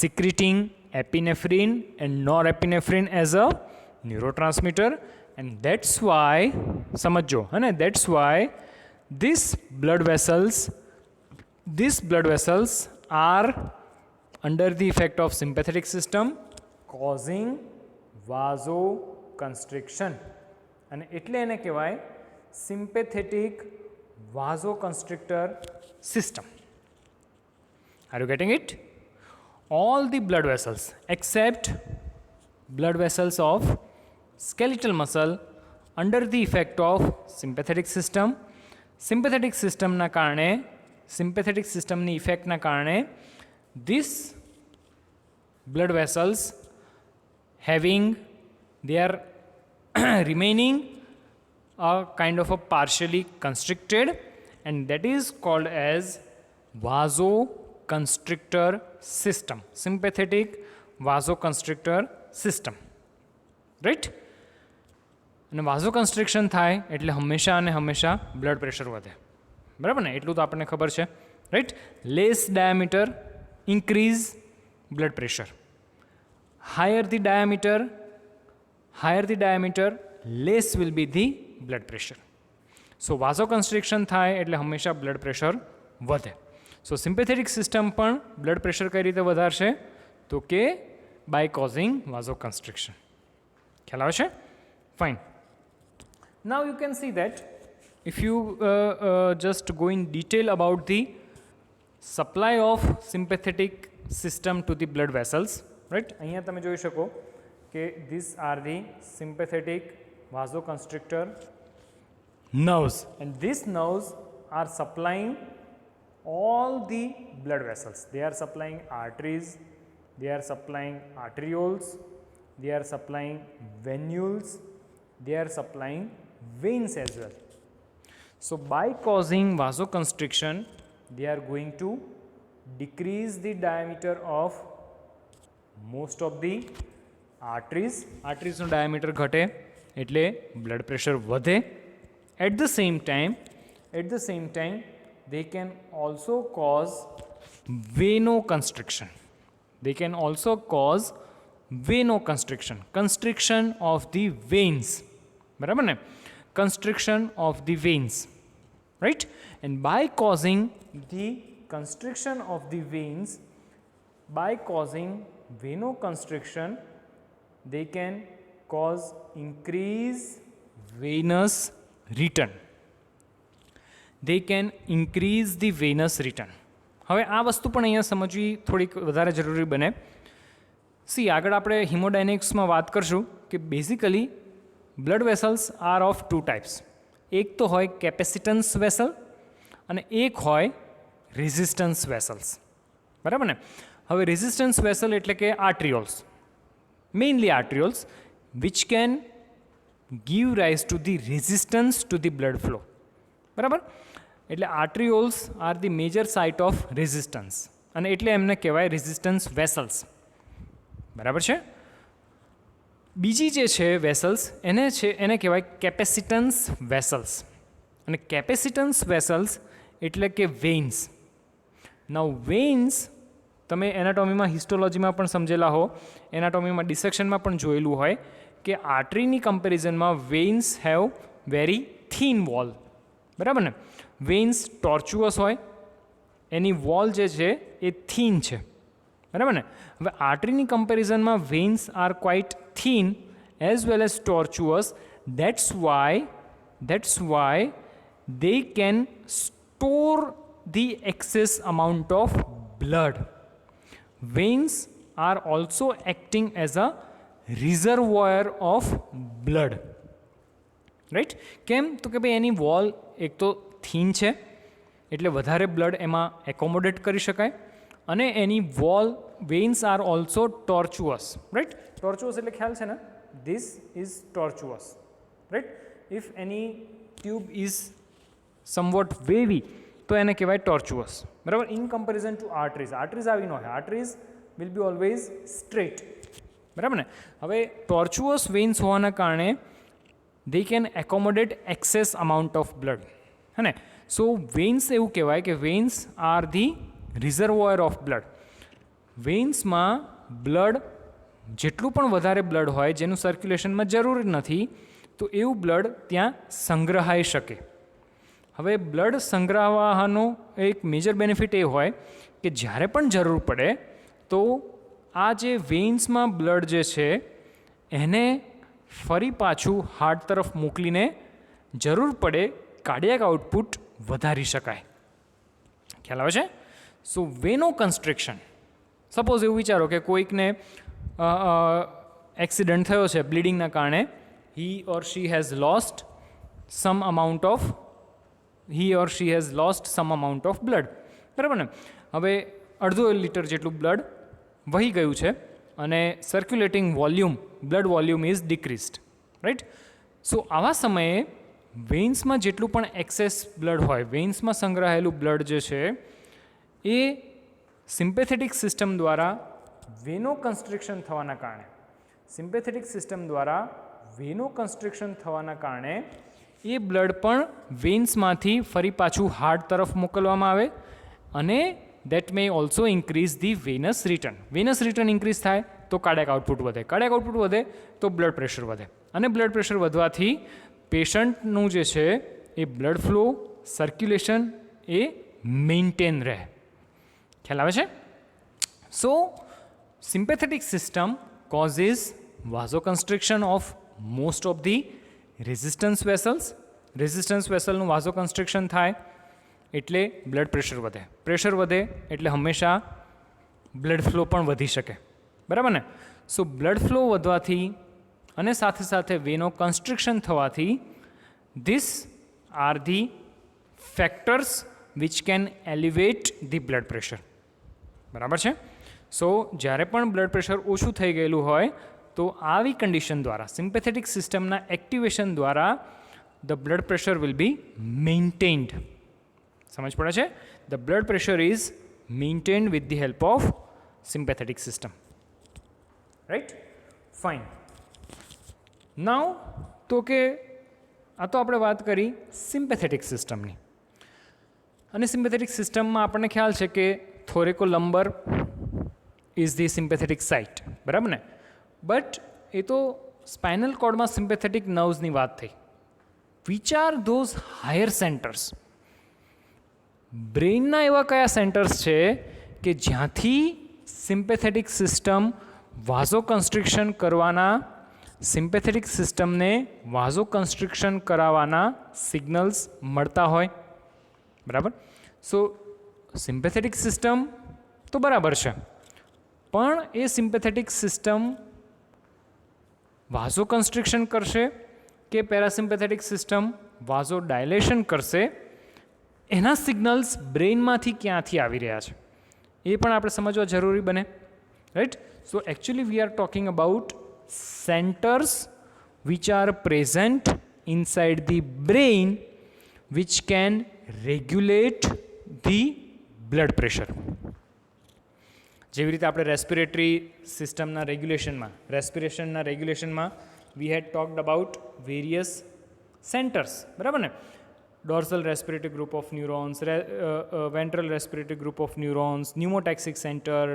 secreting epinephrine and norepinephrine as a neurotransmitter, and that's why સમજો અને that's why these blood vessels are under the effect of sympathetic system causing vasoconstriction, અને એટલે એને કહેવાય sympathetic vasoconstrictor system. Are you getting it? All the blood vessels except blood vessels of skeletal muscle under the effect of sympathetic system. Sympathetic systemના કારણે, sympathetic systemની ઇફેક્ટના કારણે these blood vessels they are remaining a kind of a partially constricted, and that is called as vasoconstrictor system, sympathetic vasoconstrictor system, right? અને vasoconstriction થાય એટલે હંમેશા અને હંમેશા blood pressure વધે, બરાબર ને, એટલું તો આપણને ખબર છે, right? Less diameter increase blood pressure, higher the diameter less will be the blood pressure. So vasoconstriction થાય એટલે હંમેશા બ્લડ પ્રેશર વધે. સો સિમ્પેથેટિક સિસ્ટમ પણ બ્લડ પ્રેશર કઈ રીતે વધારશે? તો કે બાય કોઝિંગ વાઝોકન્સ્ટ્રિક્શન. ખ્યાલ આવે છે? Fine. Now you can see that if you just go in detail about the supply of sympathetic system to the blood vessels, right? અહીંયા તમે જોઈ શકો કે these are the sympathetic vasoconstrictor nerves, and these nerves are supplying all the blood vessels. They are supplying arteries, they are supplying arterioles, they are supplying venules, they are supplying veins as well. So by causing vasoconstriction, they are going to decrease the diameter of most of the arteries. Arteries no diameter ઘટે એટલે blood pressure વધે. At the same time, they can also cause venoconstriction. Constriction of the veins. બરાબર ને? Constriction of the veins, right? And by causing the constriction of the veins, by causing venoconstriction, they can cause increase venous return. They can increase the venous return. હવે આ વસ્તુ પણ અહીંયા સમજવી થોડીક વધારે જરૂરી બને. સી આગળ આપણે હિમોડાયનેમિક્સમાં વાત કરશું કે basically blood vessels are of two types. એક તો હોય કેપેસિટન્સ વેસલ અને એક હોય રેઝિસ્ટન્સ વેસલ્સ, બરાબર ને? હવે રેઝિસ્ટન્સ વેસલ એટલે કે arterioles, mainly arterioles, which can give rise to the resistance to the blood flow. બરાબર? એટલે arterioles are the major site of resistance, અને એટલે એમને કહેવાય રેઝિસ્ટન્સ વેસલ્સ. બરાબર છે? બીજી જે છે વેસલ્સ એને કહેવાય કેપેસિટન્સ વેસલ્સ. અને કેપેસિટન્સ વેસલ્સ એટલે કે વેઇન્સ. નાઉ વેઇન્સ તમે એનાટોમીમાં, હિસ્ટોલોજીમાં પણ સમજેલા હો, એનાટોમીમાં ડિસેક્શનમાં પણ જોયેલું હોય કે આર્ટરીની કમ્પેરિઝનમાં વેઇન્સ હેવ વેરી થીન વોલ. બરાબર ને? વેઇન્સ ટોર્ચ્યુઅસ હોય, એની વોલ જે છે એ થીન છે. બરાબર ને? હવે આર્ટરીની કમ્પેરિઝનમાં veins are quite thin as well as tortuous. That's why they can store the excess amount of blood. Veins are also acting as a reservoir of blood. Right? કેમ? તો કે ભાઈ એની વોલ એક તો થીન છે એટલે વધારે બ્લડ એમાં એકોમોડેટ કરી શકાય, અને એની wall veins are also tortuous. Right? Tortuous એટલે ખ્યાલ છે ને? This is tortuous. Right? If any tube is somewhat wavy તો એને કહેવાય ટોર્ચ્યુઅસ. બરાબર? In comparison to arteries. Arteries આવી ન હોય, arteries will be always straight. બરાબર ને? હવે ટોર્ચ્યુઅસ વેઇન્સ હોવાના કારણે they can accommodate excess amount of blood. હે ને? સો વેઇન્સ એવું કહેવાય કે veins are the reservoir of blood. વેઇન્સમાં blood જેટલું પણ વધારે બ્લડ હોય જેનું સર્ક્યુલેશનમાં જરૂર નથી, તો એવું બ્લડ ત્યાં સંગ્રહાઈ શકે. હવે બ્લડ સંગ્રહવાનો એક મેજર બેનિફિટ એ હોય કે જ્યારે પણ જરૂર પડે તો આ જે વેઇન્સમાં બ્લડ જે છે એને ફરી પાછું હાર્ટ તરફ મોકલીને જરૂર પડે કાર્ડિયાક આઉટપુટ વધારી શકાય. ખ્યાલ આવે છે? સો વેનો કન્સ્ટ્રિક્શન, સપોઝ એવું વિચારો કે કોઈકને એક્સિડન્ટ થયો છે બ્લીડિંગના કારણે, he or she has lost some amount of blood. બરાબર ને? હવે અડધો લીટર જેટલું બ્લડ વહી ગયું છે અને circulating volume, blood volume is decreased. Right? So આવા સમયે વેઇન્સમાં જેટલું પણ એક્સેસ બ્લડ હોય, વેઇન્સમાં સંગ્રહાયેલું બ્લડ જે છે એ સિમ્પેથેટિક સિસ્ટમ દ્વારા વેનો કન્સ્ટ્રિક્શન થવાના કારણે એ બ્લડ પણ વેઇન્સમાંથી ફરી પાછું હાર્ટ તરફ મોકલવામાં આવે, અને that may also increase the venous return. Venous return increase થાય તો કાર્ડિયાક આઉટપુટ વધે, કાર્ડિયાક આઉટપુટ વધે તો બ્લડ પ્રેશર વધે, અને બ્લડ પ્રેશર વધવાથી પેશન્ટનું જે છે એ બ્લડ ફ્લો, સર્ક્યુલેશન એ મેન્ટેન રહે. ખ્યાલ આવે છે? So sympathetic system causes vasoconstriction of most of the resistance vessels. Resistance વેસલનું વાઝોકન્સ્ટ્રિક્શન થાય એટલે બ્લડ પ્રેશર વધે, પ્રેશર વધે એટલે હંમેશા બ્લડ ફ્લો પણ વધી શકે. બરાબર ને? સો બ્લડ ફ્લો વધવાથી અને સાથે સાથે વેનો કન્સ્ટ્રિક્શન થવાથી this are the factors which can elevate the blood pressure. બરાબર છે? સો જ્યારે પણ બ્લડ પ્રેશર ઓછું થઈ ગયેલું હોય તો આવી કન્ડિશન દ્વારા, સિમ્પેથેટિક સિસ્ટમના એક્ટિવેશન દ્વારા the blood pressure will be maintained. સમજ પડે છે? The blood pressure is maintained with the help of sympathetic system. Right? Fine. Now તો કે આ તો આપણે વાત કરી સિમ્પેથેટિક સિસ્ટમની, અને સિમ્પેથેટિક સિસ્ટમમાં આપણને ખ્યાલ છે કે થોરેકોલમ્બર ઇઝ ધી સિમ્પેથેટિક સાઇટ. બરાબર ને? બટ એ તો સ્પાઇનલ કોર્ડમાં સિમ્પેથેટિક નર્વ્સની વાત થઈ. Which are those higher centres? બ્રેઇનના એવા કયા સેન્ટર્સ છે કે જ્યાંથી સિમ્પેથેટિક સિસ્ટમ વાઝોકન્સ્ટ્રિક્શન કરવાના, સિમ્પેથેટિક સિસ્ટમને વાઝોકન્સ્ટ્રિક્શન કરાવવાના સિગ્નલ્સ મળતા હોય? બરાબર? સો સિમ્પેથેટિક સિસ્ટમ તો બરાબર છે, પણ એ સિમ્પેથેટિક સિસ્ટમ વાઝોકન્સ્ટ્રિક્શન કરશે કે પેરાસિમ્પેથેટિક સિસ્ટમ વાઝો ડાયલેશન કરશે, એના સિગ્નલ્સ બ્રેઇનમાંથી ક્યાંથી આવી રહ્યા છે એ પણ આપણે સમજવા જરૂરી બને, right. So actually we are talking about centres which are present inside the brain which can regulate the blood pressure. જેવી રીતે આપણે રેસ્પિરેટરી સિસ્ટમના રેગ્યુલેશનમાં we had talked about various centres, બરાબર ને. Dorsal respiratory group of neurons, ventral respiratory group of neurons, pneumotaxic centre,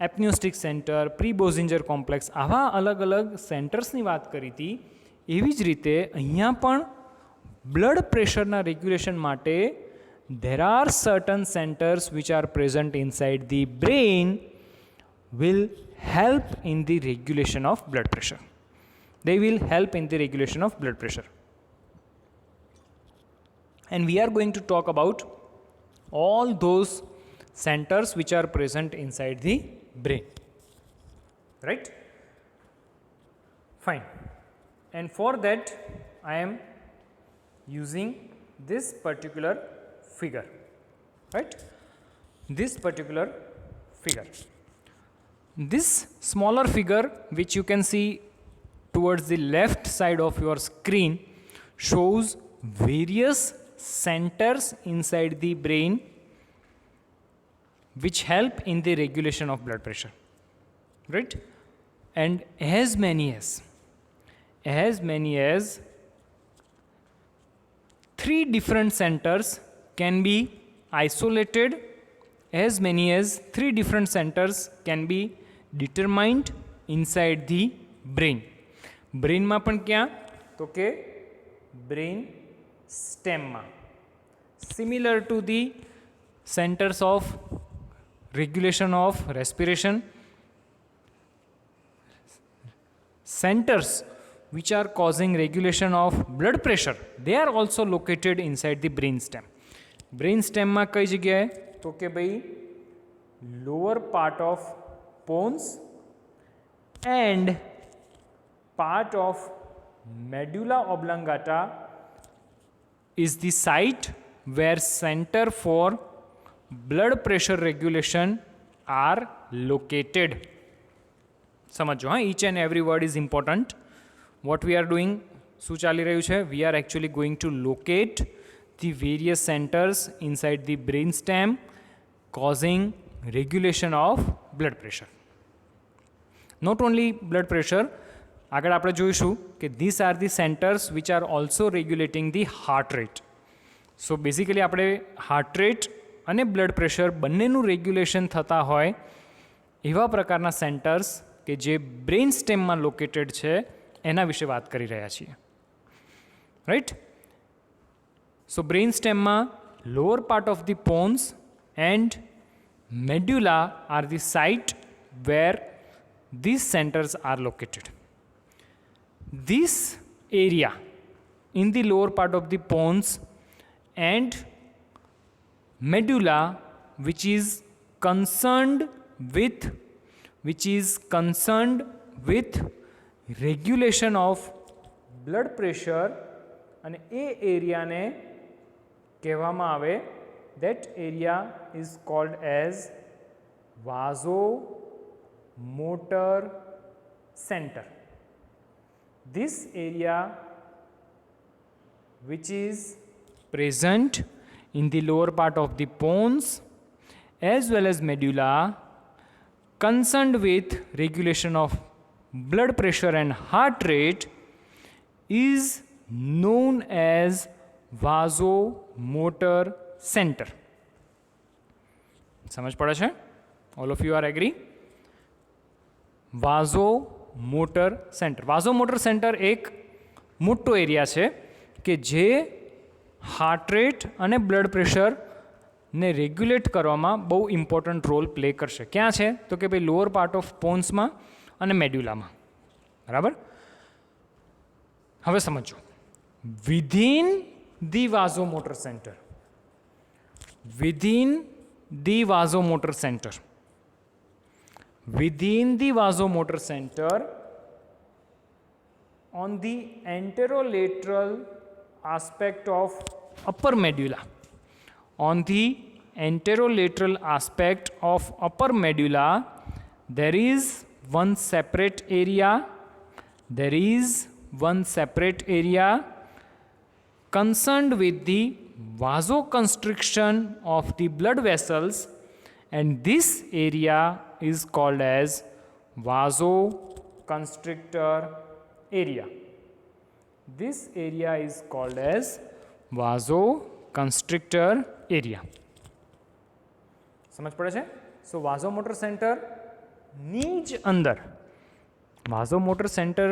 apneustic centre, pre Botzinger complex, આવા અલગ અલગ સેન્ટર્સની વાત કરી હતી. એવી જ રીતે અહીંયા પણ બ્લડ પ્રેશરના રેગ્યુલેશન માટે there are certain centers which are present inside the brain will help in the regulation of blood pressure. They will help in the regulation of blood pressure. And we are going to talk about all those centers which are present inside the brain, right? Fine. And for that I am using this particular figure, right? This particular figure, this smaller figure which you can see towards the left side of your screen shows various centers inside the brain which help in the regulation of blood pressure, right? And as many as 3 different centers can be isolated, as many as 3 different centers can be determined inside the brain. Brain માં પણ ક્યાં? તો કે brain stem માં. Similar to the centers of regulation of respiration, centers which are causing regulation of blood pressure, they are also located inside the brain stem. Brain stem માં કઈ જગ્યાએ? તો કે ભાઈ lower part of pons and part of medulla oblongata is the site where center for blood pressure regulation are located. સમજો હા, each and every word is important. What we are doing, શું ચાલી રહ્યું છે? We are actually going to locate the various centers inside the brain stem causing regulation of blood pressure. Not only blood pressure, આગળ આપણે જોઈશું કે these are the centers which are also regulating the heart rate. So basically આપણે heart rate અને blood pressure બંનેનું regulation થતા હોય એવા પ્રકારના સેન્ટર્સ કે જે બ્રેઇન સ્ટેમમાં લોકેટેડ છે એના વિશે વાત કરી રહ્યા છીએ, રાઈટ. સો બ્રેઇન સ્ટેમમાં lower part of the pons and medulla are the site where these centers are located. This area in the lower part of the pons and medulla which is concerned with regulation of blood pressure, અને એ એરિયાને કહેવામાં આવે, that area is called as vasomotor center. This area which is present in the lower part of the pons as well as medulla concerned with regulation of blood pressure and heart rate is known as vasomotor center. સમજ પડે છે? All of you are agree? Vasomotor centre. Vasomotor centre એક મોટો area છે કે જે heart rate અને blood પ્રેશરને રેગ્યુલેટ કરવામાં બહુ ઇમ્પોર્ટન્ટ રોલ પ્લે કરશે. ક્યાં છે? તો કે ભાઈ લોઅર પાર્ટ ઓફ પોન્સમાં અને મેડ્યુલામાં, બરાબર. હવે સમજો, within the vasomotor centre, within the vasomotor center on the anterolateral aspect of upper medulla, on the anterolateral aspect of upper medulla, there is one separate area. There is one separate area concerned with the vasoconstriction of the blood vessels, and this area is called as vasoconstrictor area. This area is called as vasoconstrictor area. समझ पड़े છે? So vasomotor center ની જ અંદર, vasomotor center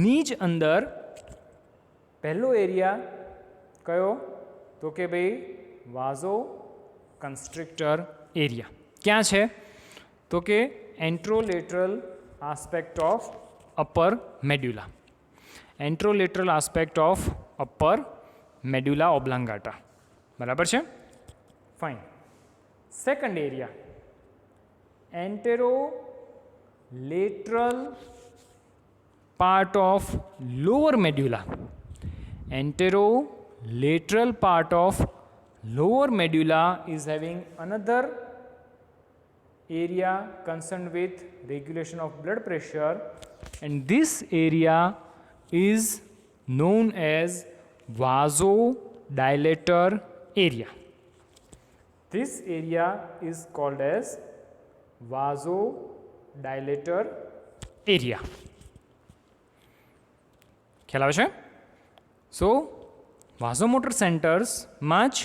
ની જ અંદર પહેલો એરિયા કયો? તો કે ભાઈ vasoconstrictor એરિયા ક્યાં છે? તો કે anterolateral aspect of upper medulla. Anterolateral aspect of upper medulla oblongata. બરાબર છે? Fine. Second area anterolateral part of lower medulla. Anterolateral part of lower medulla is having another area concerned with regulation of blood pressure, and this area is known as vasodilator area. This area is called as vasodilator area. ખ્યાલ આવે છે? સો વાઝોમોટર સેન્ટર્સમાં જ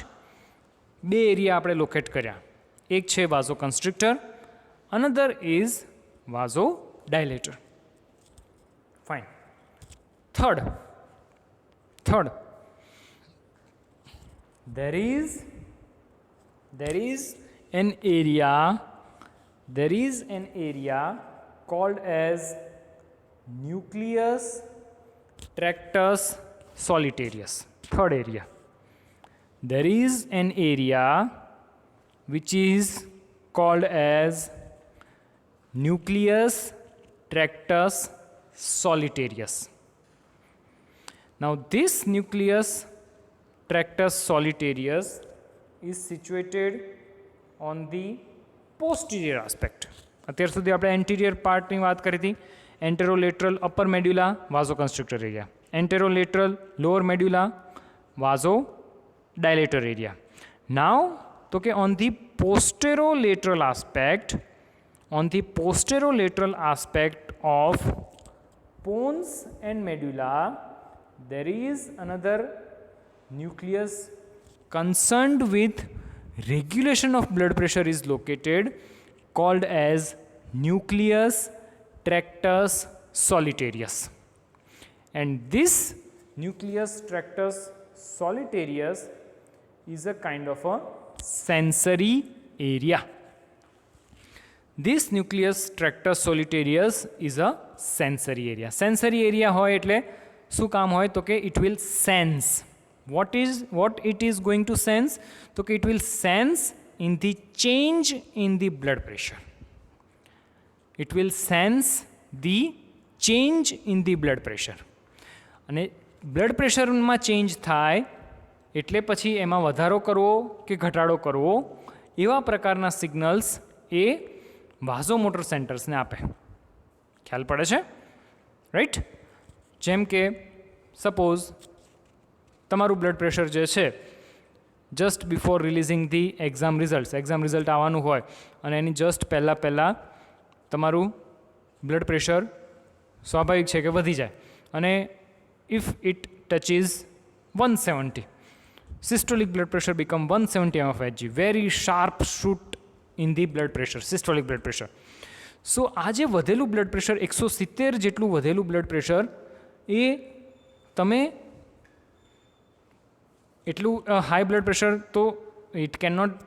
બે area આપણે locate કર્યા. એક છે vasoconstrictor, another is vasodilator. Fine. Third, there is an area called as nucleus tractus solitarius. Third area. There is an area which is called as nucleus tractus solitarius. Now this nucleus tractus solitarius is situated on the posterior aspect. અત્યાર સુધી આપણે anterior પાર્ટની વાત કરી હતી. Anterolateral upper medulla vasoconstrictor area, anterolateral lower medulla vasodilator area. Now તો કે on the posterolateral aspect of pons and medulla there is another nucleus concerned with regulation of blood pressure is located, called as nucleus tractus solitarius. And this nucleus tractus solitarius is a kind of a sensory area. This nucleus tractus solitarius is a sensory area. Sensory area હોય એટલે શું કામ હોય? તો કે it will sense. What it is going to sense? તો કે it will sense in the change in the blood pressure. It will sense the change in the blood pressure. અને બ્લડ પ્રેશરમાં ચેન્જ થાય એટલે પછી એમાં વધારો કરવો કે ઘટાડો કરવો એવા પ્રકારના સિગ્નલ્સ એ વાઝોમોટર સેન્ટર્સને આપે. ખ્યાલ પડે છે? રાઈટ? જેમ કે સપોઝ તમારું બ્લડ પ્રેશર જે છે just before releasing the exam result આવવાનું હોય અને એની જસ્ટ પહેલાં તમારું બ્લડ પ્રેશર સ્વાભાવિક છે કે વધી જાય, અને if it ટચીઝ 170, systolic blood pressure become 170 mmHg, very sharp shoot in the blood pressure, systolic blood pressure. સો આ જે વધેલું બ્લડ પ્રેશર 170 જેટલું વધેલું બ્લડ પ્રેશર એ તમે એટલું હાઈ બ્લડ પ્રેશર તો ઇટ કેનોટ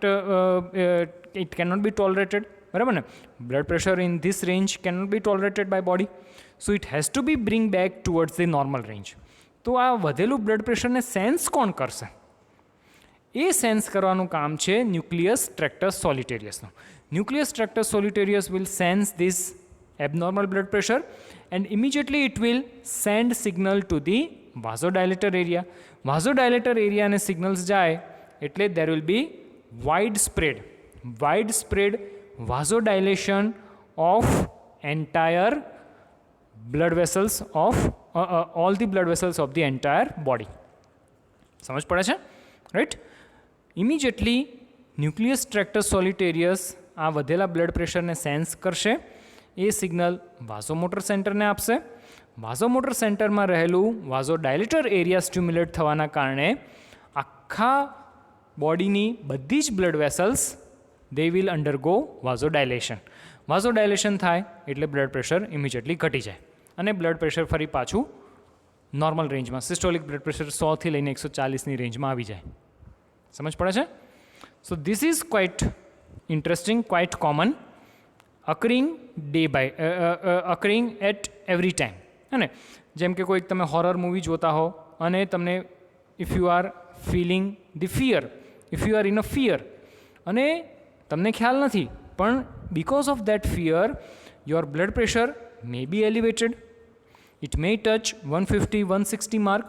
બી ટોલરેટેડ, બરાબર ને? Blood pressure in this range cannot be tolerated by body, so it has to be bring back towards the normal range. તો આ વધેલું blood પ્રેશરને sense કોણ કરશે? એ સેન્સ કરવાનું કામ છે ન્યુક્લિયસ ટ્રેક્ટસ સોલિટેરિયસનું. Nucleus tractus solitarius will sense this abnormal blood pressure and immediately it will send signal to the vasodilator area. Vasodilator area ને signals જાય એટલે there will be wide spread vasodilation of entire blood vessels of all the blood vessels of the entire body. સમજ પડે છે, right? Immediately nucleus tractus સોલિટેરિયસ આ વધેલા blood પ્રેશરને sense કરશે, એ સિગ્નલ વાઝોમોટર સેન્ટરને આપશે. વાઝોમોટર સેન્ટરમાં રહેલું વાઝોડાયલેટર એરિયા સ્ટિમ્યુલેટ થવાના કારણે આખા બોડીની બધી જ blood vessels they will undergo vasodilation. Vasodilation થાય એટલે બ્લડ પ્રેશર ઇમિડિયેટલી ઘટી જાય અને બ્લડ પ્રેશર ફરી પાછું નોર્મલ રેન્જમાં, સિસ્ટોલિક બ્લડ પ્રેશર 100થી લઈને 140ની રેન્જમાં આવી જાય. સમજ પડે છે? So this is quite interesting, quite common, occurring at every time. અને જેમ કે કોઈક તમે હોરર મૂવી જોતા હો અને તમને if you are feeling the fear, if you are in a fear અને તમને ખ્યાલ નથી, પણ because of that fear your blood pressure may be elevated, it may touch 150-160 mark.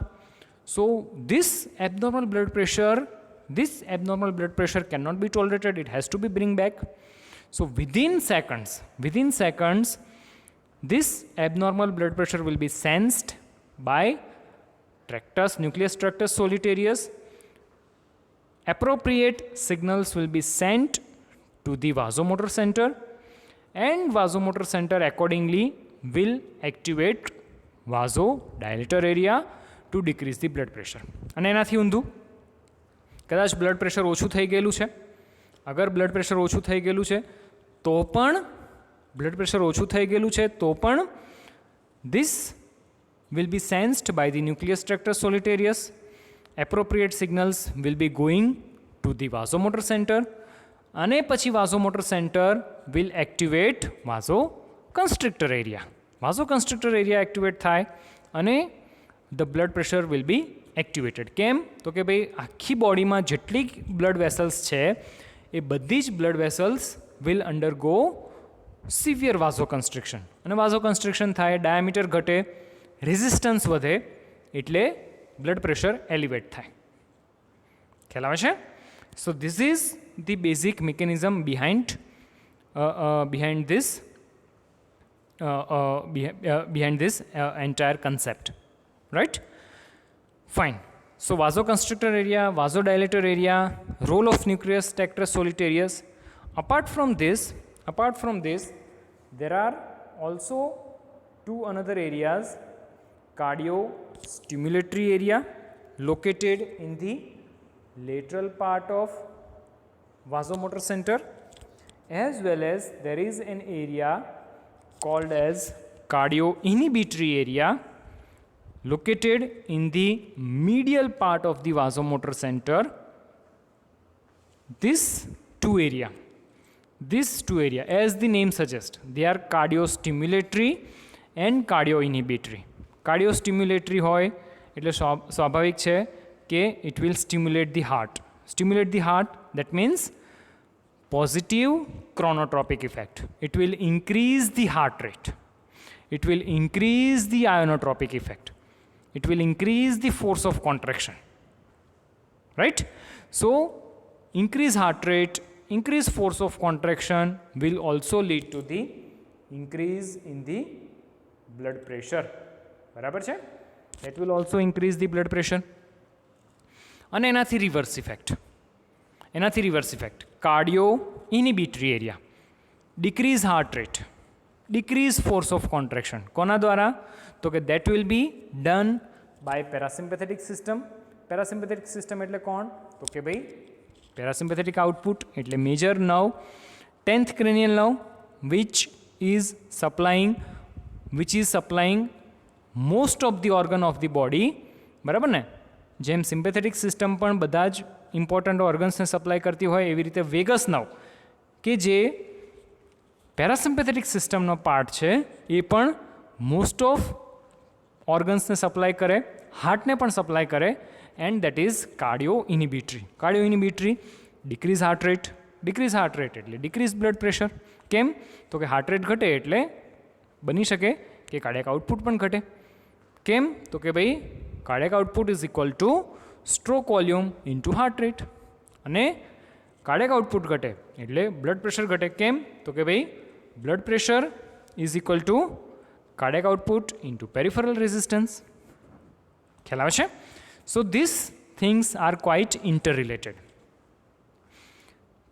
So this abnormal blood pressure cannot be tolerated, it has to be bring back. So within seconds this abnormal blood pressure will be sensed by nucleus tractus solitarius. Appropriate signals will be sent to the vasomotor center and vasomotor center accordingly will activate vasodilator area to decrease the blood pressure. અને એનાથી ઊંધું કદાચ blood pressure ઓછું થઈ ગયેલું છે, અગર blood pressure ઓછું થઈ ગયેલું છે તો પણ this will be sensed by the nucleus tractus solitarius. Appropriate signals will be going to the vasomotor center અને પછી vasomotor centre will activate vasoconstrictor area. Vasoconstrictor area activate થાય અને the blood pressure will be activated. કેમ? તો કે ભાઈ આખી બોડીમાં જેટલી બ્લડ વેસલ્સ છે એ બધી જ blood vessels will undergo severe vasoconstriction. અને વાઝોકન્સ્ટ્રિક્શન થાય, ડાયામીટર ઘટે, રેઝિસ્ટન્સ વધે, એટલે બ્લડ પ્રેશર એલિવેટ થાય. ખ્યાલ આવે છે? So this is the basic mechanism behind this entire concept, right? Fine. So vasoconstrictor area, vasodilator area, role of nucleus tractus solitarius. Apart from this, there are also two another areas: cardiostimulatory area located in the lateral part of vasomotor center, as well as there is an area called as cardioinhibitory area located in the medial part of the vasomotor center. These two area, as the name suggests, they are cardiostimulatory and cardioinhibitory. Cardiostimulatory હોય એટલે સ્વાભાવિક છે કે it will stimulate the heart. That means positive chronotropic effect. It will increase the heart rate. It will increase the ionotropic effect. It will increase the force of contraction. Right? So increase heart rate, increase force of contraction will also lead to the increase in the blood pressure. બરાબર છે? That will also increase the blood pressure. અને એનાથી reverse effect cardio inhibitory area, decrease heart rate, decrease force of contraction. કોના દ્વારા? તો કે that will be done by parasympathetic system. Parasympathetic system એટલે કોણ? તો કે ભાઈ પેરાસિમ્પેથેટિક આઉટપુટ એટલે major nerve, 10th cranial nerve, which is supplying most of the organ of the body. બરાબર ને? જેમ સિમ્પેથેટિક સિસ્ટમ પણ બધા જ ઇમ્પોર્ટન્ટ ઓર્ગન્સને સપ્લાય કરતી હોય એવી રીતે વેગસ નર્વ કે જે પેરાસિમ્પેથેટિક સિસ્ટમનો પાર્ટ છે એ પણ મોસ્ટ ઓફ ઓર્ગન્સને સપ્લાય કરે, હાર્ટને પણ સપ્લાય કરે, and that is cardio inhibitory. Decrease heart rate એટલે ડિક્રીઝ બ્લડ પ્રેશર. કેમ? તો કે હાર્ટ રેટ ઘટે એટલે બની શકે કે કાર્ડિયાક આઉટપુટ પણ ઘટે. કેમ? તો કે ભાઈ cardiac output is equal to stroke volume into heart rate. અને કાર્ડિયાક આઉટપુટ ઘટે એટલે બ્લડ પ્રેશર ઘટે. કેમ? તો કે ભાઈ blood pressure is equal to cardiac output into peripheral resistance. ખ્યાલ આવે છે? So this things are quite interrelated.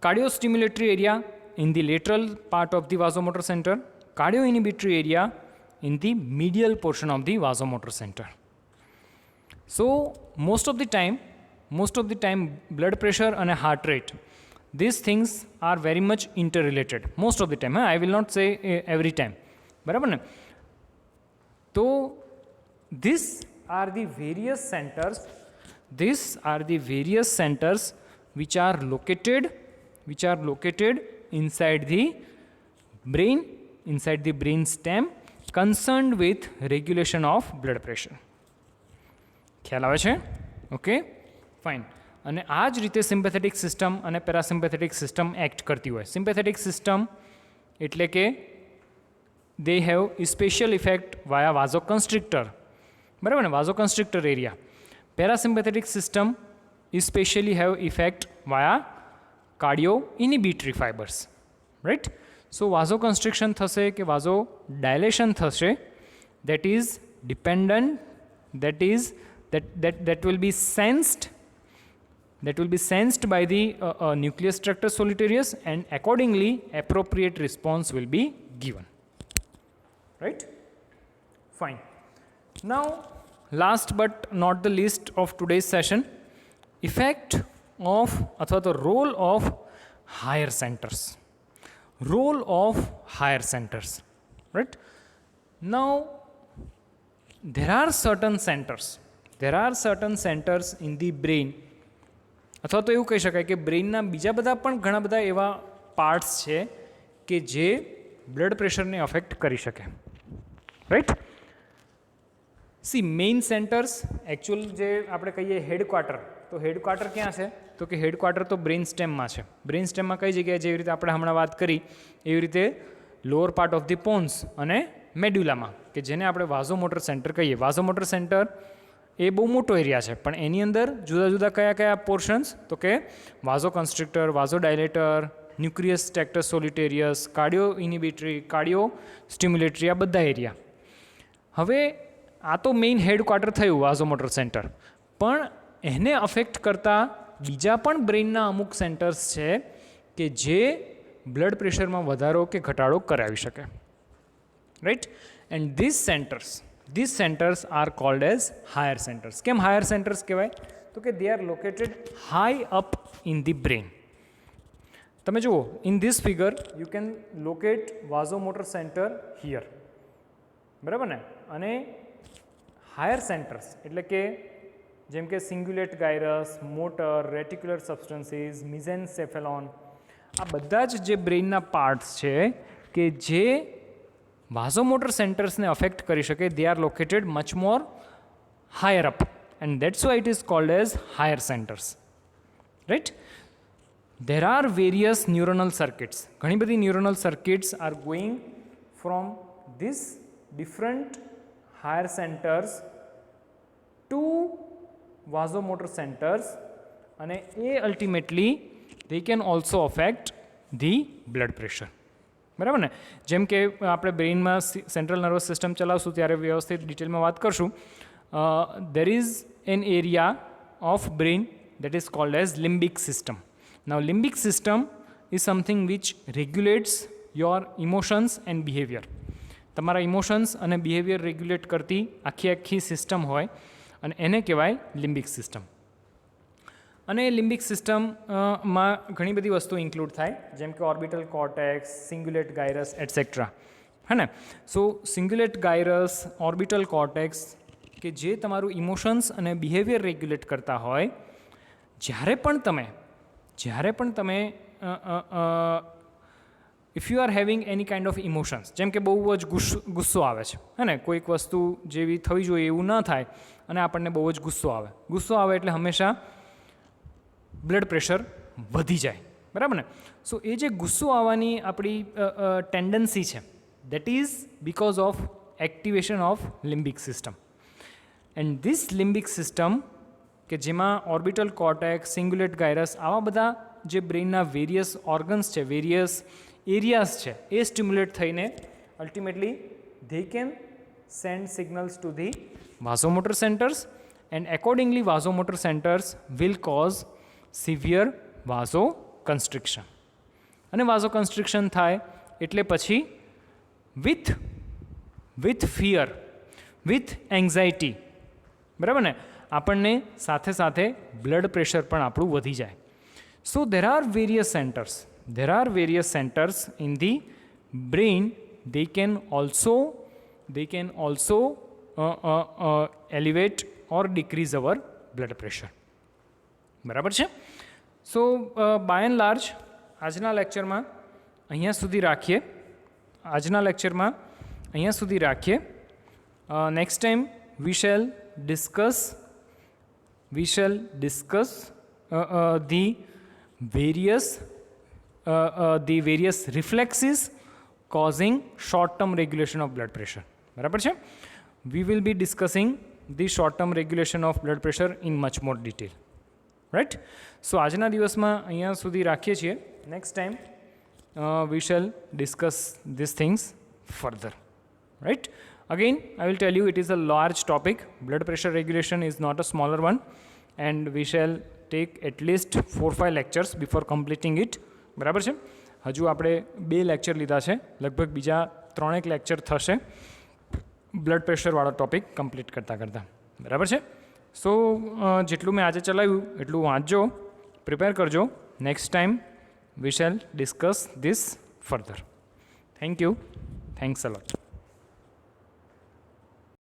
Cardiostimulatory area in the lateral part of the vasomotor center, cardioinhibitory area in the medial portion of the vasomotor center. So most of the time blood pressure and heart rate, these things are very much interrelated. Most of the time, I will not say every time. બરાબર ને? તો these are the various centers which are located inside the brain stem concerned with regulation of blood pressure. ખ્યાલ આવે છે? Okay, fine. અને આ જ રીતે સિમ્પેથેટિક સિસ્ટમ અને પેરાસિમ્પેથેટિક સિસ્ટમ એક્ટ કરતી હોય. સિમ્પેથેટિક સિસ્ટમ એટલે કે they have special effect via vasoconstrictor. બરાબર ને? Vasoconstrictor area. Parasympathetic system specially have effect via cardio inhibitory fibres. Right? So vasoconstriction થશે કે વાઝો ડાયલેશન થશે, that is dependent, that will be sensed by the nucleus tractus solitarius, and accordingly appropriate response will be given. Right? Fine. Now last but not the least of today's session, effect of अथवा तो role of higher centers. Right? Now there are certain centers in the brain, અથવા તો એવું કહી શકાય કે બ્રેઇનના બીજા બધા પણ ઘણા બધા એવા પાર્ટ્સ છે કે જે બ્લડ પ્રેશરને અફેક્ટ કરી શકે. Right? C main centres actual જે આપણે કહીએ હેડક્વાર્ટર, તો હેડક્વાર્ટર ક્યાં છે? તો કે હેડક્વાર્ટર તો બ્રેઇન સ્ટેમમાં છે. બ્રેઇન સ્ટેમમાં કઈ જગ્યાએ? જેવી રીતે આપણે હમણાં વાત કરી એવી રીતે lower part of the pons અને મેડ્યુલામાં, કે જેને આપણે વાઝોમોટર સેન્ટર કહીએ. વાઝોમોટર સેન્ટર એ બહુ મોટો એરિયા છે, પણ એની અંદર જુદા જુદા કયા પોર્શન્સ? તો કે વાઝોકન્સ્ટ્રિક્ટર, વાઝોડાયલેટર, ન્યુક્લિયસ ટ્રેક્ટસ સોલિટેરિયસ, કાર્ડિયો ઇનિબિટરી, કાર્ડિયો સ્ટિમ્યુલેટરી, આ બધા એરિયા. હવે આ તો મેઇન હેડક્વાર્ટર થયું વાઝોમોટર સેન્ટર, પણ એને અફેક્ટ કરતા બીજા પણ બ્રેઇનના અમુક સેન્ટર્સ છે કે જે બ્લડ પ્રેશરમાં વધારો કે ઘટાડો કરાવી શકે. Right? And this centres are called as higher centres. કેમ હાયર સેન્ટર્સ કહેવાય? તો કે they are located high up in the brain. તમે જુઓ, in this figure you can locate vasomotor centre here. બરાબર ને? અને હાયર સેન્ટર્સ એટલે કે જેમ કે cingulate gyrus, motor, reticular substances, mesencephalon, આ બધા જ જે બ્રેઇનના પાર્ટ્સ છે કે જે વાઝોમોટર સેન્ટર્સને અફેક્ટ કરી શકે, દે are located much more higher up, and that's why it is called as higher centres. Right? there are various neuronal circuits. ઘણી બધી neuronal circuits are going from these different higher centers to vasomotor centers, અને એ ultimately they can also affect the blood pressure. બરાબર ને? જેમ કે આપણે બ્રેઇનમાં central nervous system ચલાવશું ત્યારે વ્યવસ્થિત ડિટેલમાં વાત કરશું. there is an area of brain that is called as limbic system. Now limbic system is something which regulates your emotions and behavior. તમારા ઇમોશન્સ અને બિહેવિયર રેગ્યુલેટ કરતી આખી સિસ્ટમ હોય અને એને કહેવાય લિમ્બિક સિસ્ટમ. અને લિમ્બિક સિસ્ટમમાં ઘણી બધી વસ્તુ ઇન્ક્લુડ થાય, જેમ કે ઓર્બિટલ કોર્ટેક્સ, સિંગ્યુલેટ ગાયરસ એટસેટ્રા. હે ને? સો સિંગ્યુલેટ ગાયરસ, ઓર્બિટલ કોર્ટેક્સ કે જે તમારું ઇમોશન્સ અને બિહેવિયર રેગ્યુલેટ કરતા હોય, જ્યારે પણ તમે if you are having any kind of emotions, જેમ કે બહુ જ ગુસ્સો આવે છે, હે ને? કોઈક વસ્તુ જેવી થવી જોઈએ એવું ન થાય અને આપણને બહુ જ ગુસ્સો આવે એટલે હંમેશા બ્લડ પ્રેશર વધી જાય. બરાબર ને? સો એ જે ગુસ્સો આવવાની આપણી ટેન્ડન્સી છે, that is because of activation of limbic system. And this limbic system કે જેમાં ઓર્બિટલ કોર્ટેક્સ, સિંગ્યુલેટ ગાયરસ આવા બધા જે બ્રેઇનના વેરિયસ ઓર્ગન્સ છે, વેરિયસ એરિયાઝ છે, એ સ્ટિમ્યુલેટ થઈને ultimately they can send signals to the vasomotor centers, and accordingly vasomotor centers will cause severe vasoconstriction. અને vasoconstriction થાય એટલે પછી with fear, with anxiety, બરાબર ને, આપણને સાથે સાથે બ્લડ પ્રેશર પણ આપણું વધી જાય. સો there are various centers in the brain. They can also elevate or decrease our blood pressure. બરાબર છે. સો બાય એન્ડ લાર્જ આજના લેક્ચરમાં અહીંયા સુધી રાખીએ. Next time we shall discuss the various reflexes causing short-term regulation of blood pressure. બરાબર છે. We will be discussing the short-term regulation of blood pressure in much more detail. Right? So આજના દિવસમાં અહીંયા સુધી રાખીએ છીએ. Next time we shall discuss these things further. Right? Again, I will tell you it is a large topic. Blood pressure regulation is not a smaller one, and we shall take at least 4-5 lectures before completing it. બરાબર છે. હજુ આપણે 2 lecture લીધા છે, લગભગ બીજા 3 lecture થશે blood પ્રેશરવાળો topic complete કરતાં. બરાબર છે. સો જેટલું મેં આજે ચલાવ્યું એટલું વાંચજો, પ્રિપેર કરજો. Next time we shall discuss this further. Thank you. Thanks a lot.